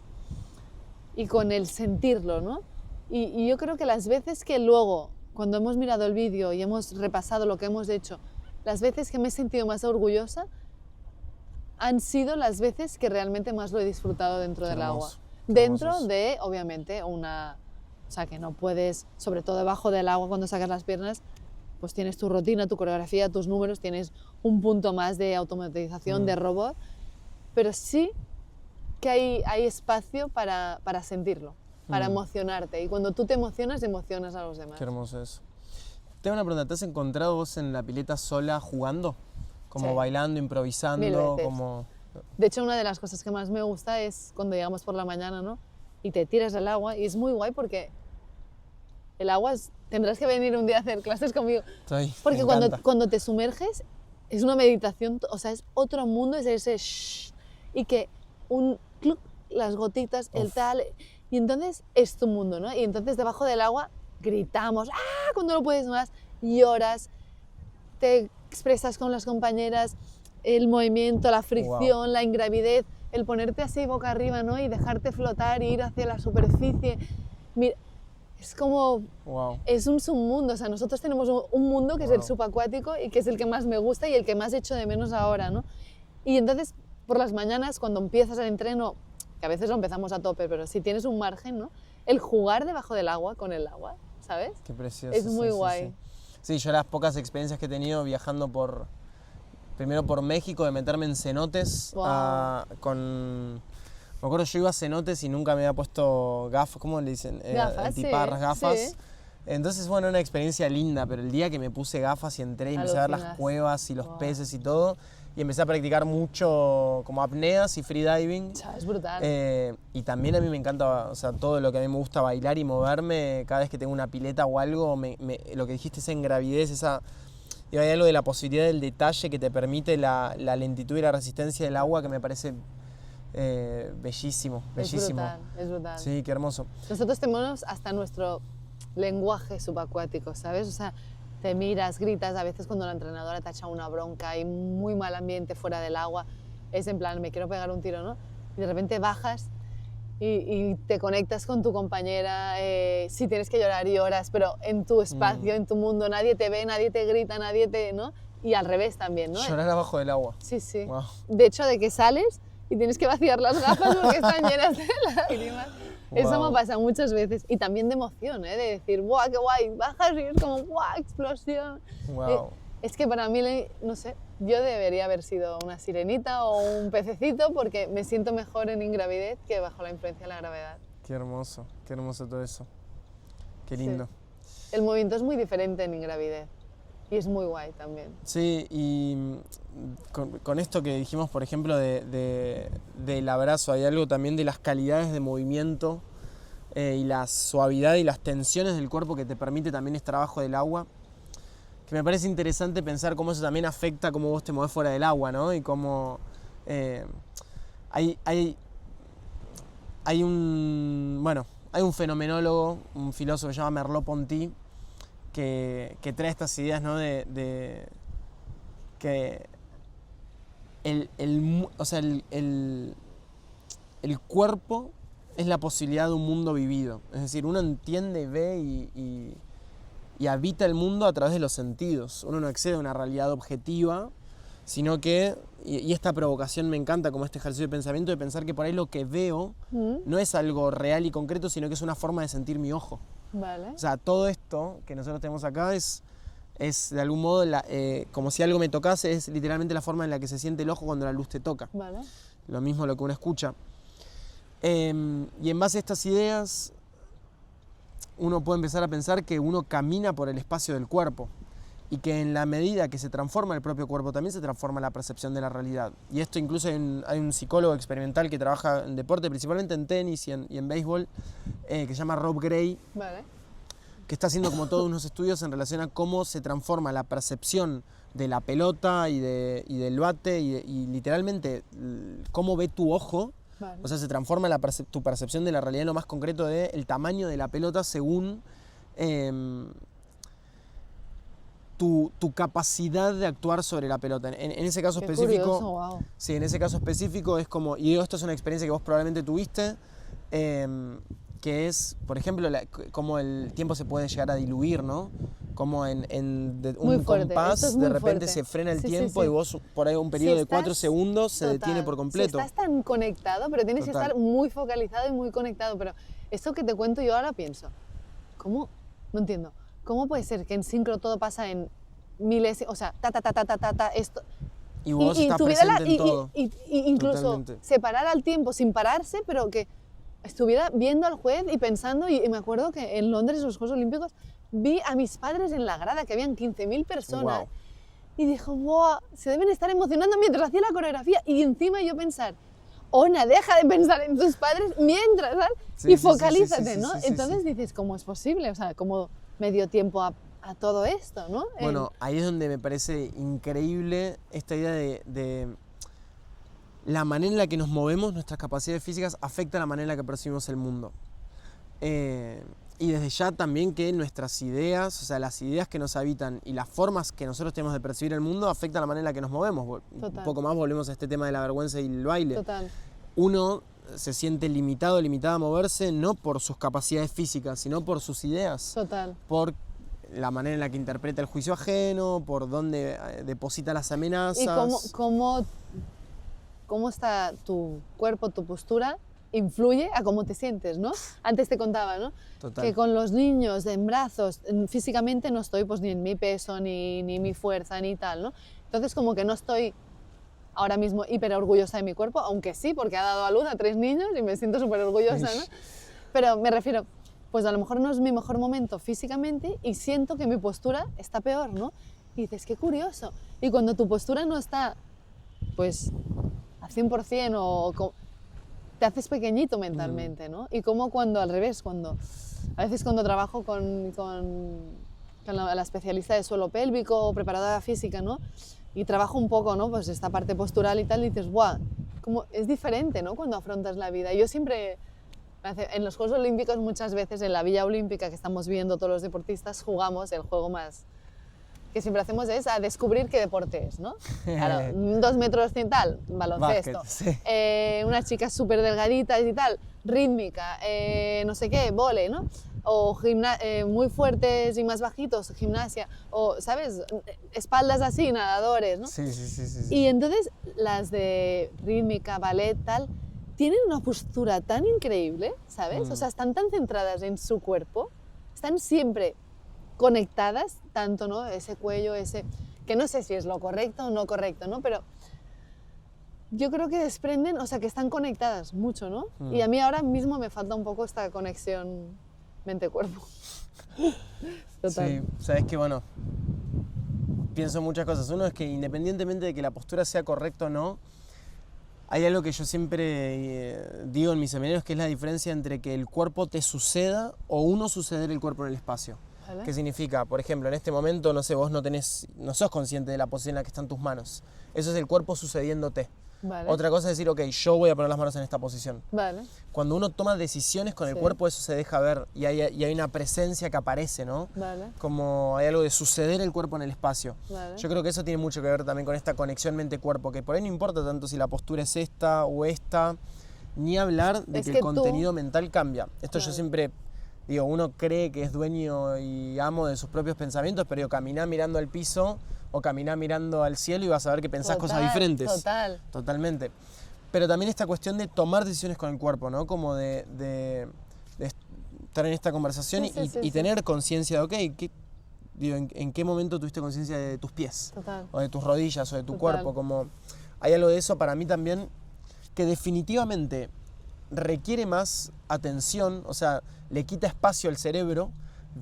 y con el sentirlo, ¿no? Y yo creo que las veces que luego, cuando hemos mirado el vídeo y hemos repasado lo que hemos hecho, las veces que me he sentido más orgullosa han sido las veces que realmente más lo he disfrutado dentro del agua. Dentro de, obviamente, o sea, que no puedes, sobre todo debajo del agua cuando sacas las piernas, pues tienes tu rutina, tu coreografía, tus números, tienes un punto más de automatización, de robot, pero sí que hay espacio para sentirlo, para emocionarte. Y cuando tú te emocionas, emocionas a los demás. Qué hermoso eso. Tengo una pregunta, ¿te has encontrado vos en la pileta sola jugando? Como Sí. bailando, 1000 improvisando, veces. como... De hecho, una de las cosas que más me gusta es cuando llegamos por la mañana, ¿no? Y te tiras al agua y es muy guay porque el agua tendrás que venir un día a hacer clases conmigo. Porque cuando te sumerges es una meditación, o sea, es otro mundo, es ese shh, y que las gotitas, el tal, y entonces es tu mundo, ¿no? Y entonces debajo del agua gritamos, ¡ah! Cuando no puedes más, lloras, te expresas con las compañeras, el movimiento, la fricción, la ingravidez, el ponerte así boca arriba, ¿no? Y dejarte flotar e ir hacia la superficie. Mira, es como, es un submundo, o sea, nosotros tenemos un mundo que es el subacuático y que es el que más me gusta y el que más echo de menos ahora, ¿no? Y entonces, por las mañanas, cuando empiezas el entreno, que a veces lo empezamos a tope, pero si tienes un margen, ¿no? El jugar debajo del agua, con el agua, ¿sabes? Qué precioso. Es muy guay. Sí, yo las pocas experiencias que he tenido viajando primero por México, de meterme en cenotes Me acuerdo, yo iba a cenotes y nunca me había puesto gafas, ¿cómo le dicen? Gafas, Antiparras, sí, gafas. sí. Entonces, bueno, una experiencia linda, pero el día que me puse gafas y entré y empecé a ver las Alucinas. cuevas y los Wow. peces y todo, y empecé a practicar mucho como apneas y freediving. O sea, es brutal. Y también a mí me encanta, o sea, todo lo que a mí me gusta bailar y moverme, cada vez que tengo una pileta o algo, lo que dijiste, esa ingravidez, y hay algo de la posibilidad del detalle que te permite la lentitud y la resistencia del agua que me parece bellísimo, bellísimo. Es brutal. Sí, qué hermoso. Nosotros tenemos hasta nuestro lenguaje subacuático, ¿sabes? O sea, te miras, gritas, a veces cuando la entrenadora te echa una bronca y muy mal ambiente fuera del agua, es en plan, me quiero pegar un tiro, ¿no? Y de repente bajas y te conectas con tu compañera, si tienes que llorar, lloras, pero en tu espacio, en tu mundo, nadie te ve, nadie te grita, nadie te, ¿no? Y al revés también, ¿no? Llorar abajo del agua. Sí, sí. Wow. De hecho, de que sales y tienes que vaciar las gafas porque están llenas de lágrimas. Eso Wow. me pasa muchas veces. Y también de emoción, ¿eh? De decir, ¡guau, qué guay! Bajas y es como, ¡guau, explosión! Wow. Es que para mí, no sé, yo debería haber sido una sirenita o un pececito porque me siento mejor en ingravidez que bajo la influencia de la gravedad. Qué hermoso todo eso. Qué lindo. Sí. El movimiento es muy diferente en ingravidez y es muy guay también. Sí, y con esto que dijimos, por ejemplo, del abrazo, hay algo también de las calidades de movimiento y la suavidad y las tensiones del cuerpo que te permite también este trabajo del agua, que me parece interesante pensar cómo eso también afecta cómo vos te movés fuera del agua, ¿no? Y cómo hay un fenomenólogo, un filósofo que se llama Merleau-Ponty, que trae estas ideas, ¿no? de que el cuerpo es la posibilidad de un mundo vivido. Es decir, uno entiende, ve y habita el mundo a través de los sentidos. Uno no accede a una realidad objetiva, sino que, y esta provocación me encanta como este ejercicio de pensamiento, de pensar que por ahí lo que veo no es algo real y concreto, sino que es una forma de sentir mi ojo. Vale. O sea, todo esto que nosotros tenemos acá es de algún modo, como si algo me tocase, es literalmente la forma en la que se siente el ojo cuando la luz te toca. Vale. Lo mismo lo que uno escucha. Y en base a estas ideas, uno puede empezar a pensar que uno camina por el espacio del cuerpo y que en la medida que se transforma el propio cuerpo también se transforma la percepción de la realidad. Y esto incluso hay un psicólogo experimental que trabaja en deporte, principalmente en tenis y en béisbol, que se llama Rob Gray, Vale. que está haciendo como todos unos estudios en relación a cómo se transforma la percepción de la pelota y del bate y literalmente cómo ve tu ojo. Vale. O sea, se transforma tu percepción de la realidad en lo más concreto del tamaño de la pelota según tu capacidad de actuar sobre la pelota. En ese caso Qué específico, curioso, wow. sí, en ese caso específico es como, y esto es una experiencia que vos probablemente tuviste, que es, por ejemplo, cómo el tiempo se puede llegar a diluir, ¿no? Como en un compás, de repente se frena el tiempo y vos por ahí un periodo de 4 segundos se detiene por completo. Si estás tan conectado, pero tienes que estar muy focalizado y muy conectado. Pero esto que te cuento yo ahora pienso, ¿cómo? No entiendo. ¿Cómo puede ser que en sincro todo pasa en milésimas, o sea, esto? Y vos estás presente en todo. Y incluso Totalmente. separar al tiempo sin pararse, pero que estuviera viendo al juez y pensando, y me acuerdo que en Londres, en los Juegos Olímpicos, vi a mis padres en la grada, que habían 15.000 personas, Wow. y dijo, wow, se deben estar emocionando mientras hacía la coreografía, y encima yo pensar, Ona, deja de pensar en tus padres mientras, ¿sabes? Sí, y sí, focalízate, sí, ¿no? sí, sí, Entonces sí. dices, ¿cómo es posible? O sea, ¿cómo me dio tiempo a todo esto, ¿no? Bueno, ahí es donde me parece increíble esta idea de la manera en la que nos movemos, nuestras capacidades físicas, afecta la manera en la que percibimos el mundo. Y desde ya también que nuestras ideas, o sea, las ideas que nos habitan y las formas que nosotros tenemos de percibir el mundo afectan la manera en la que nos movemos. Total. Un poco más volvemos a este tema de la vergüenza y el baile. Total. Uno se siente limitado, limitada a moverse, no por sus capacidades físicas, sino por sus ideas. Total. Por la manera en la que interpreta el juicio ajeno, por dónde deposita las amenazas. Y cómo está tu cuerpo, tu postura, influye a cómo te sientes, ¿no? Antes te contaba, ¿no? Total. Que con los niños en brazos, físicamente no estoy pues ni en mi peso, ni mi fuerza, ni tal, ¿no? Entonces como que no estoy ahora mismo hiper orgullosa de mi cuerpo, aunque sí, porque ha dado a luz a 3 niños y me siento súper orgullosa, ¿no? Pero me refiero, pues a lo mejor no es mi mejor momento físicamente y siento que mi postura está peor, ¿no? Y dices, qué curioso. Y cuando tu postura no está, pues, al 100% te haces pequeñito mentalmente, ¿no? Y como cuando, al revés, a veces cuando trabajo con la especialista de suelo pélvico o preparadora física, ¿no? Y trabajo un poco, ¿no? Pues esta parte postural y tal, y dices, ¡buah! Como es diferente, ¿no? Cuando afrontas la vida. Yo siempre, en los Juegos Olímpicos muchas veces, en la Villa Olímpica que estamos viendo todos los deportistas, jugamos el juego más que siempre hacemos es a descubrir qué deporte es, ¿no? Claro, 2 metros y tal, baloncesto. Básquet, sí. Unas chicas súper delgaditas y tal, rítmica, no sé qué, vóley, ¿no? O muy fuertes y más bajitos, gimnasia, o, ¿sabes? Espaldas así, nadadores, ¿no? Sí, sí, sí, sí, sí. Y entonces las de rítmica, ballet, tal, tienen una postura tan increíble, ¿sabes? O sea, están tan centradas en su cuerpo, están siempre conectadas, tanto, ¿no? Ese cuello, que no sé si es lo correcto o no correcto, ¿no? Pero yo creo que desprenden, o sea, que están conectadas mucho, ¿no? Y a mí ahora mismo me falta un poco esta conexión mente-cuerpo. Total. Sí, sabes que bueno, pienso muchas cosas. Uno es que independientemente de que la postura sea correcta o no, hay algo que yo siempre digo en mis seminarios, que es la diferencia entre que el cuerpo te suceda o uno suceder el cuerpo en el espacio. ¿Vale? ¿Qué significa? Por ejemplo, en este momento, no sé, vos no sos consciente de la posición en la que están tus manos. Eso es el cuerpo sucediéndote. Vale. Otra cosa es decir, ok, yo voy a poner las manos en esta posición. Vale. Cuando uno toma decisiones con el Sí. cuerpo, eso se deja ver y hay una presencia que aparece, ¿no? Vale. Como hay algo de suceder el cuerpo en el espacio. Vale. Yo creo que eso tiene mucho que ver también con esta conexión mente-cuerpo, que por ahí no importa tanto si la postura es esta o esta, ni hablar de Es que que el tú- contenido mental cambia. Esto yo Claro. siempre digo, uno cree que es dueño y amo de sus propios pensamientos, pero digo, caminá mirando al piso o caminá mirando al cielo y vas a ver que pensás cosas diferentes. Total. Totalmente. Pero también esta cuestión de tomar decisiones con el cuerpo, ¿no? Como de estar en esta conversación Sí, sí, y sí. tener conciencia de, ok, ¿en qué momento tuviste conciencia de tus pies? Total. O de tus rodillas, o de tu Total. cuerpo. Como hay algo de eso para mí también que definitivamente requiere más atención, o sea, le quita espacio al cerebro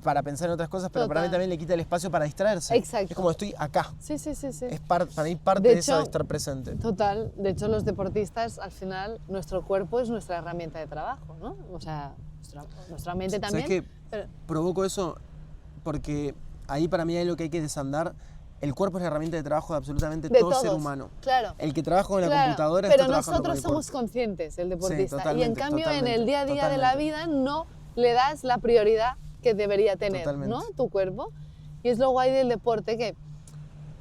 para pensar en otras cosas, pero para mí Total. también le quita el espacio para distraerse. Exacto. Es como estoy acá. Sí, sí, sí, sí. Es para mí parte De de eso hecho, de estar presente. Total. De hecho, los deportistas, al final, nuestro cuerpo es nuestra herramienta de trabajo, ¿no? O sea, nuestra mente también. ¿Sabes qué? Pero, Provoco eso porque ahí para mí hay lo que hay que desandar. El cuerpo es la herramienta de trabajo de absolutamente de todo todos. ser humano. Claro. El que trabaja con la Claro, computadora pero está trabajando con nosotros el somos cuerpo. conscientes, el deportista. Y en totalmente, cambio, en totalmente, el día a día de la totalmente. vida no le das la prioridad que debería tener, Totalmente. ¿no? Tu cuerpo. Y es lo guay del deporte, que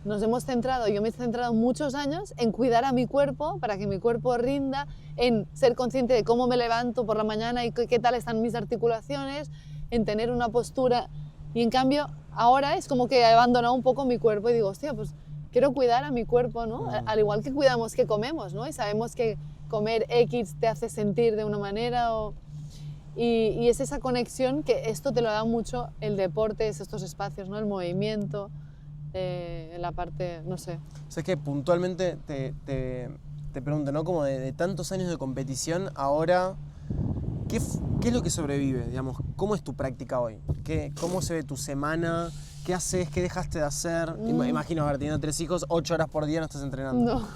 nos hemos centrado, yo me he centrado muchos años en cuidar a mi cuerpo para que mi cuerpo rinda, en ser consciente de cómo me levanto por la mañana y qué tal están mis articulaciones, en tener una postura. Y en cambio, ahora es como que he abandonado un poco mi cuerpo y digo, hostia, pues quiero cuidar a mi cuerpo, ¿no? Al igual que cuidamos que comemos, ¿no? Y sabemos que comer X te hace sentir de una manera y es esa conexión que esto te lo da mucho el deporte, es estos espacios, ¿no? El movimiento, la parte, no sé. O sea, es que puntualmente te pregunto, ¿no? Como de tantos años de competición, ahora, ¿qué es lo que sobrevive? Digamos, ¿cómo es tu práctica hoy? ¿Cómo se ve tu semana? ¿Qué haces? ¿Qué dejaste de hacer? Imagino haber tenido 3 hijos, 8 horas por día no estás entrenando. No,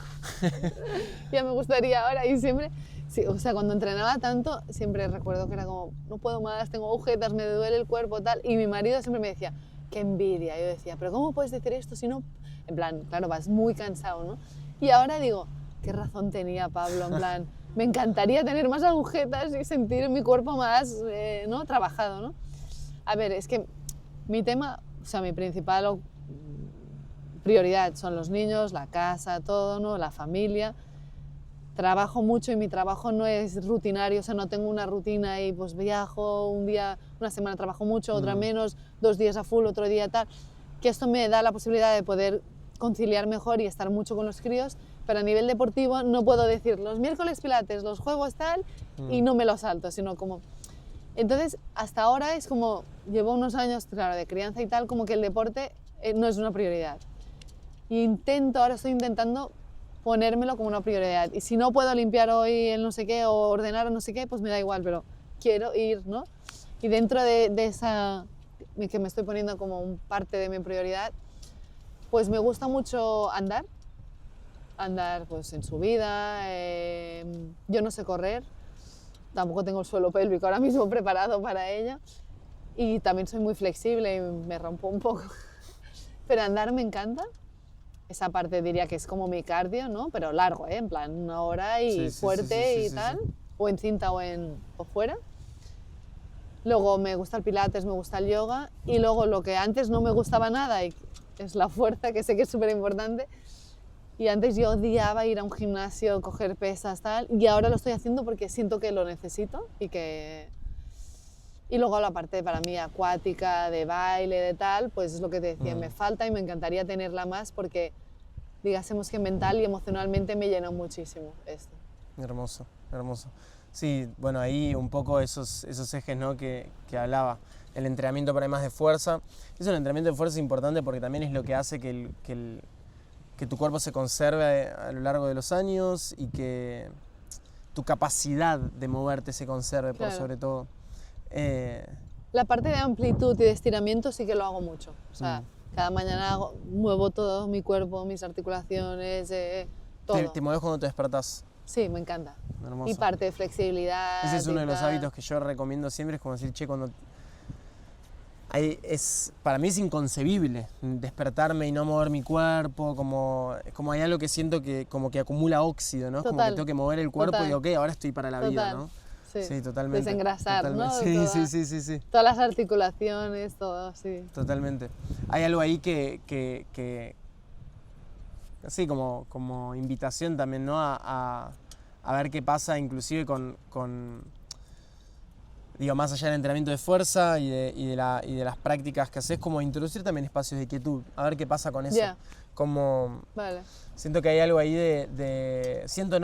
ya me gustaría ahora y siempre, sí, o sea, cuando entrenaba tanto, siempre recuerdo que era como, no puedo más, tengo agujetas, me duele el cuerpo, tal, y mi marido siempre me decía, qué envidia, yo decía, pero ¿cómo puedes decir esto si no? En plan, claro, vas muy cansado, ¿no? Y ahora digo, qué razón tenía Pablo, en plan, me encantaría tener más agujetas y sentir mi cuerpo más, ¿no? Trabajado, ¿no? A ver, es que mi tema, o sea, mi principal prioridad son los niños, la casa, todo, ¿no? La familia. Trabajo mucho y mi trabajo no es rutinario, o sea, no tengo una rutina y pues viajo un día, una semana trabajo mucho, otra menos, 2 días a full, otro día tal. Que esto me da la posibilidad de poder conciliar mejor y estar mucho con los críos, pero a nivel deportivo no puedo decir los miércoles pilates, los juegos tal, y no me lo salto, sino como... Entonces, hasta ahora es como, llevo unos años, claro, de crianza y tal, como que el deporte no es una prioridad. Y ahora estoy intentando ponérmelo como una prioridad. Y si no puedo limpiar hoy el no sé qué o ordenar o no sé qué, pues me da igual, pero quiero ir, ¿no? Y dentro de esa que me estoy poniendo como un parte de mi prioridad, pues me gusta mucho andar pues en subida. Yo no sé correr, tampoco tengo el suelo pélvico ahora mismo preparado para ello, y también soy muy flexible y me rompo un poco, pero andar me encanta. Esa parte diría que es como mi cardio, ¿no? Pero largo, ¿eh? En plan 1 hora y fuerte y tal, o en cinta o fuera. Luego me gusta el pilates, me gusta el yoga, y luego lo que antes no me gustaba nada y es la fuerza, que sé que es súper importante. Y antes yo odiaba ir a un gimnasio, coger pesas, tal, y ahora lo estoy haciendo porque siento que lo necesito y luego la parte para mí acuática, de baile, de tal, pues es lo que te decía, me falta y me encantaría tenerla más porque, digásemos que mental y emocionalmente me llenó muchísimo esto. Hermoso, hermoso. Sí, bueno, ahí un poco esos ejes, ¿no? que hablaba. El entrenamiento para más de fuerza. Eso, el entrenamiento de fuerza es importante porque también es lo que hace que tu cuerpo se conserve a lo largo de los años y que tu capacidad de moverte se conserve, por sobre todo. La parte de amplitud y de estiramiento sí que lo hago mucho. O sea, cada mañana muevo todo mi cuerpo, mis articulaciones, todo. ¿Te mueves cuando te despertás? Sí, me encanta. Hermoso. Y parte de flexibilidad. Ese es uno de los hábitos que yo recomiendo siempre, es como decir, che, para mí es inconcebible despertarme y no mover mi cuerpo, como hay algo que siento que como que acumula óxido, ¿no? Es como que tengo que mover el cuerpo y ok, ahora estoy para la vida, ¿no? Sí, totalmente. Desengrasar, totalmente. ¿no? Sí. Todas las articulaciones, todo, sí. Totalmente. Hay algo ahí que así como invitación también, ¿no? A ver qué pasa inclusive con digo, más allá del entrenamiento de fuerza y de las prácticas que haces, como introducir también espacios de quietud, a ver qué pasa con eso. Como vale. Siento que hay algo ahí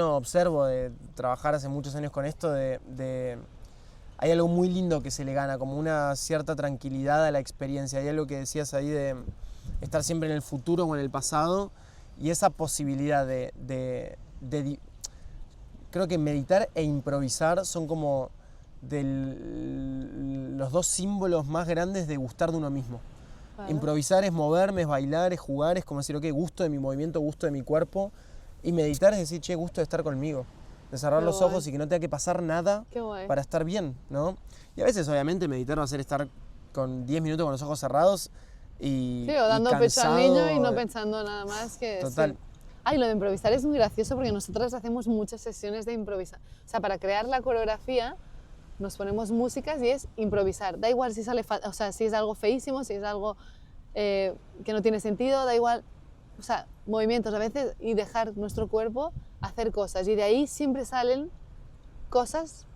observo de trabajar hace muchos años con esto, hay algo muy lindo que se le gana, como una cierta tranquilidad a la experiencia. Hay algo que decías ahí de estar siempre en el futuro o en el pasado, y esa posibilidad creo que meditar e improvisar son como los dos símbolos más grandes de gustar de uno mismo. Vale. Improvisar es moverme, es bailar, es jugar, es como decir, ok, gusto de mi movimiento, gusto de mi cuerpo. Y meditar es decir, che, gusto de estar conmigo. De cerrar los ojos y que no tenga que pasar nada para estar bien, ¿no? Y a veces, obviamente, meditar va a ser estar con 10 minutos con los ojos cerrados y o dando pecho al niño y no pensando nada más que... Total. Sí. Ay, lo de improvisar es muy gracioso porque nosotras hacemos muchas sesiones de improvisar. O sea, para crear la coreografía nos ponemos músicas y es improvisar. Da igual si sale, o sea, si es algo feísimo, si es algo que no tiene sentido, da igual. O sea, movimientos a veces y dejar nuestro cuerpo hacer cosas. Y de ahí siempre salen cosas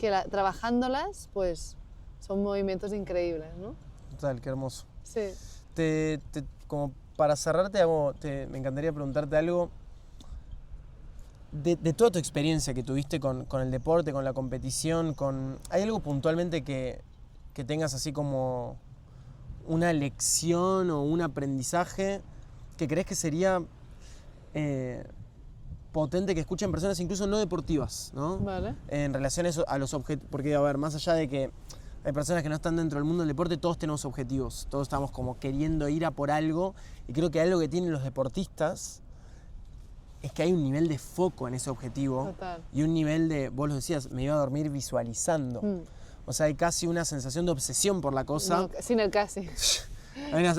que trabajándolas, pues son movimientos increíbles, ¿no? Total, qué hermoso. Sí. Como para cerrarte, me encantaría preguntarte algo. De toda tu experiencia que tuviste con el deporte, con la competición, ¿hay algo puntualmente que tengas así como una lección o un aprendizaje que crees que sería potente que escuchen personas incluso no deportivas, ¿no? Vale. En relación a los objetivos? Porque, a ver, más allá de que hay personas que no están dentro del mundo del deporte, todos tenemos objetivos, todos estamos como queriendo ir a por algo, y creo que algo que tienen los deportistas es que hay un nivel de foco en ese objetivo. Total. Y un nivel de, vos lo decías, me iba a dormir visualizando. O sea, hay casi una sensación de obsesión por la cosa. No, sin el casi. Hay una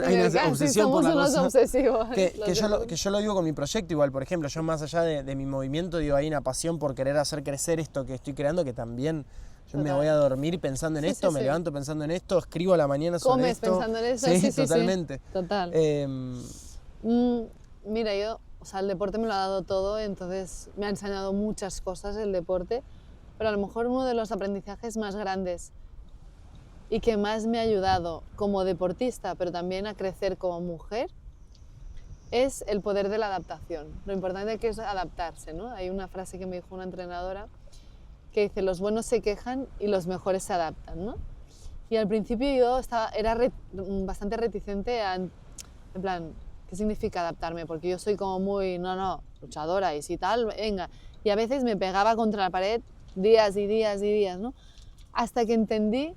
obsesión por la cosa. Somos unos obsesivos. Que yo lo digo con mi proyecto igual. Por ejemplo, yo más allá de mi movimiento, digo, hay una pasión por querer hacer crecer esto que estoy creando, que también yo me voy a dormir pensando en esto, me levanto pensando en esto, escribo a la mañana sobre esto. Comes pensando en eso. Sí, totalmente. Sí. Total. Mira, yo... O sea, el deporte me lo ha dado todo, entonces me ha enseñado muchas cosas el deporte, pero a lo mejor uno de los aprendizajes más grandes y que más me ha ayudado como deportista, pero también a crecer como mujer, es el poder de la adaptación. Lo importante que es adaptarse, ¿no? Hay una frase que me dijo una entrenadora que dice, los buenos se quejan y los mejores se adaptan, ¿no? Y al principio yo era bastante reticente en plan, ¿qué significa adaptarme? Porque yo soy como muy, no, luchadora y si tal, venga. Y a veces me pegaba contra la pared días y días y días, ¿no? Hasta que entendí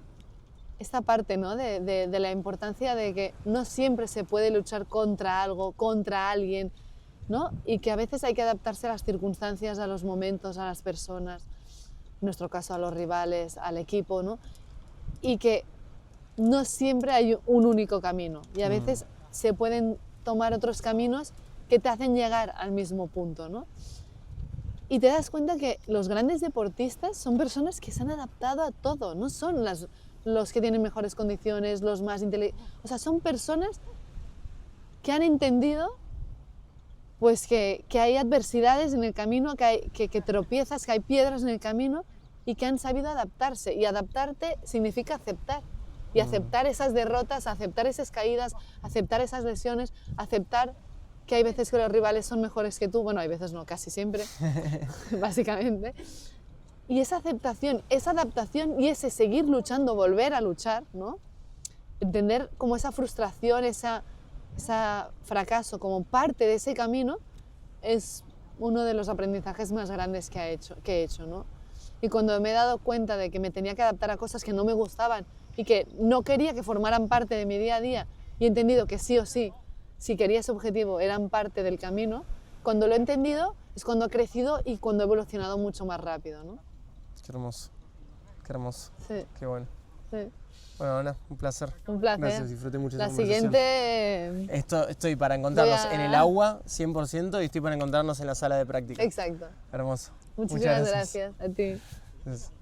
esta parte, ¿no? de la importancia de que no siempre se puede luchar contra algo, contra alguien, ¿no? Y que a veces hay que adaptarse a las circunstancias, a los momentos, a las personas, en nuestro caso a los rivales, al equipo, ¿no? Y que no siempre hay un único camino y a veces se pueden tomar otros caminos que te hacen llegar al mismo punto, ¿no? Y te das cuenta que los grandes deportistas son personas que se han adaptado a todo, no son los que tienen mejores condiciones, los más inteligentes, o sea, son personas que han entendido pues que hay adversidades en el camino, que tropiezas, que hay piedras en el camino y que han sabido adaptarse. Y adaptarte significa aceptar. Y aceptar esas derrotas, aceptar esas caídas, aceptar esas lesiones, aceptar que hay veces que los rivales son mejores que tú. Bueno, hay veces no, casi siempre, básicamente. Y esa aceptación, esa adaptación y ese seguir luchando, volver a luchar, ¿no? Entender como esa frustración, ese fracaso como parte de ese camino es uno de los aprendizajes más grandes que he hecho, ¿no? Y cuando me he dado cuenta de que me tenía que adaptar a cosas que no me gustaban y que no quería que formaran parte de mi día a día y he entendido que sí o sí, si quería ese objetivo, eran parte del camino, cuando lo he entendido es cuando he crecido y cuando he evolucionado mucho más rápido, ¿no? Qué hermoso, qué hermoso, sí. Qué bueno. Sí. Bueno, Ana, un placer. Un placer. Gracias, disfruté mucho La esta conversación. siguiente... Estoy para encontrarnos en el agua, 100%, y estoy para encontrarnos en la sala de práctica. Exacto. Hermoso. Muchísimas gracias a ti. Gracias.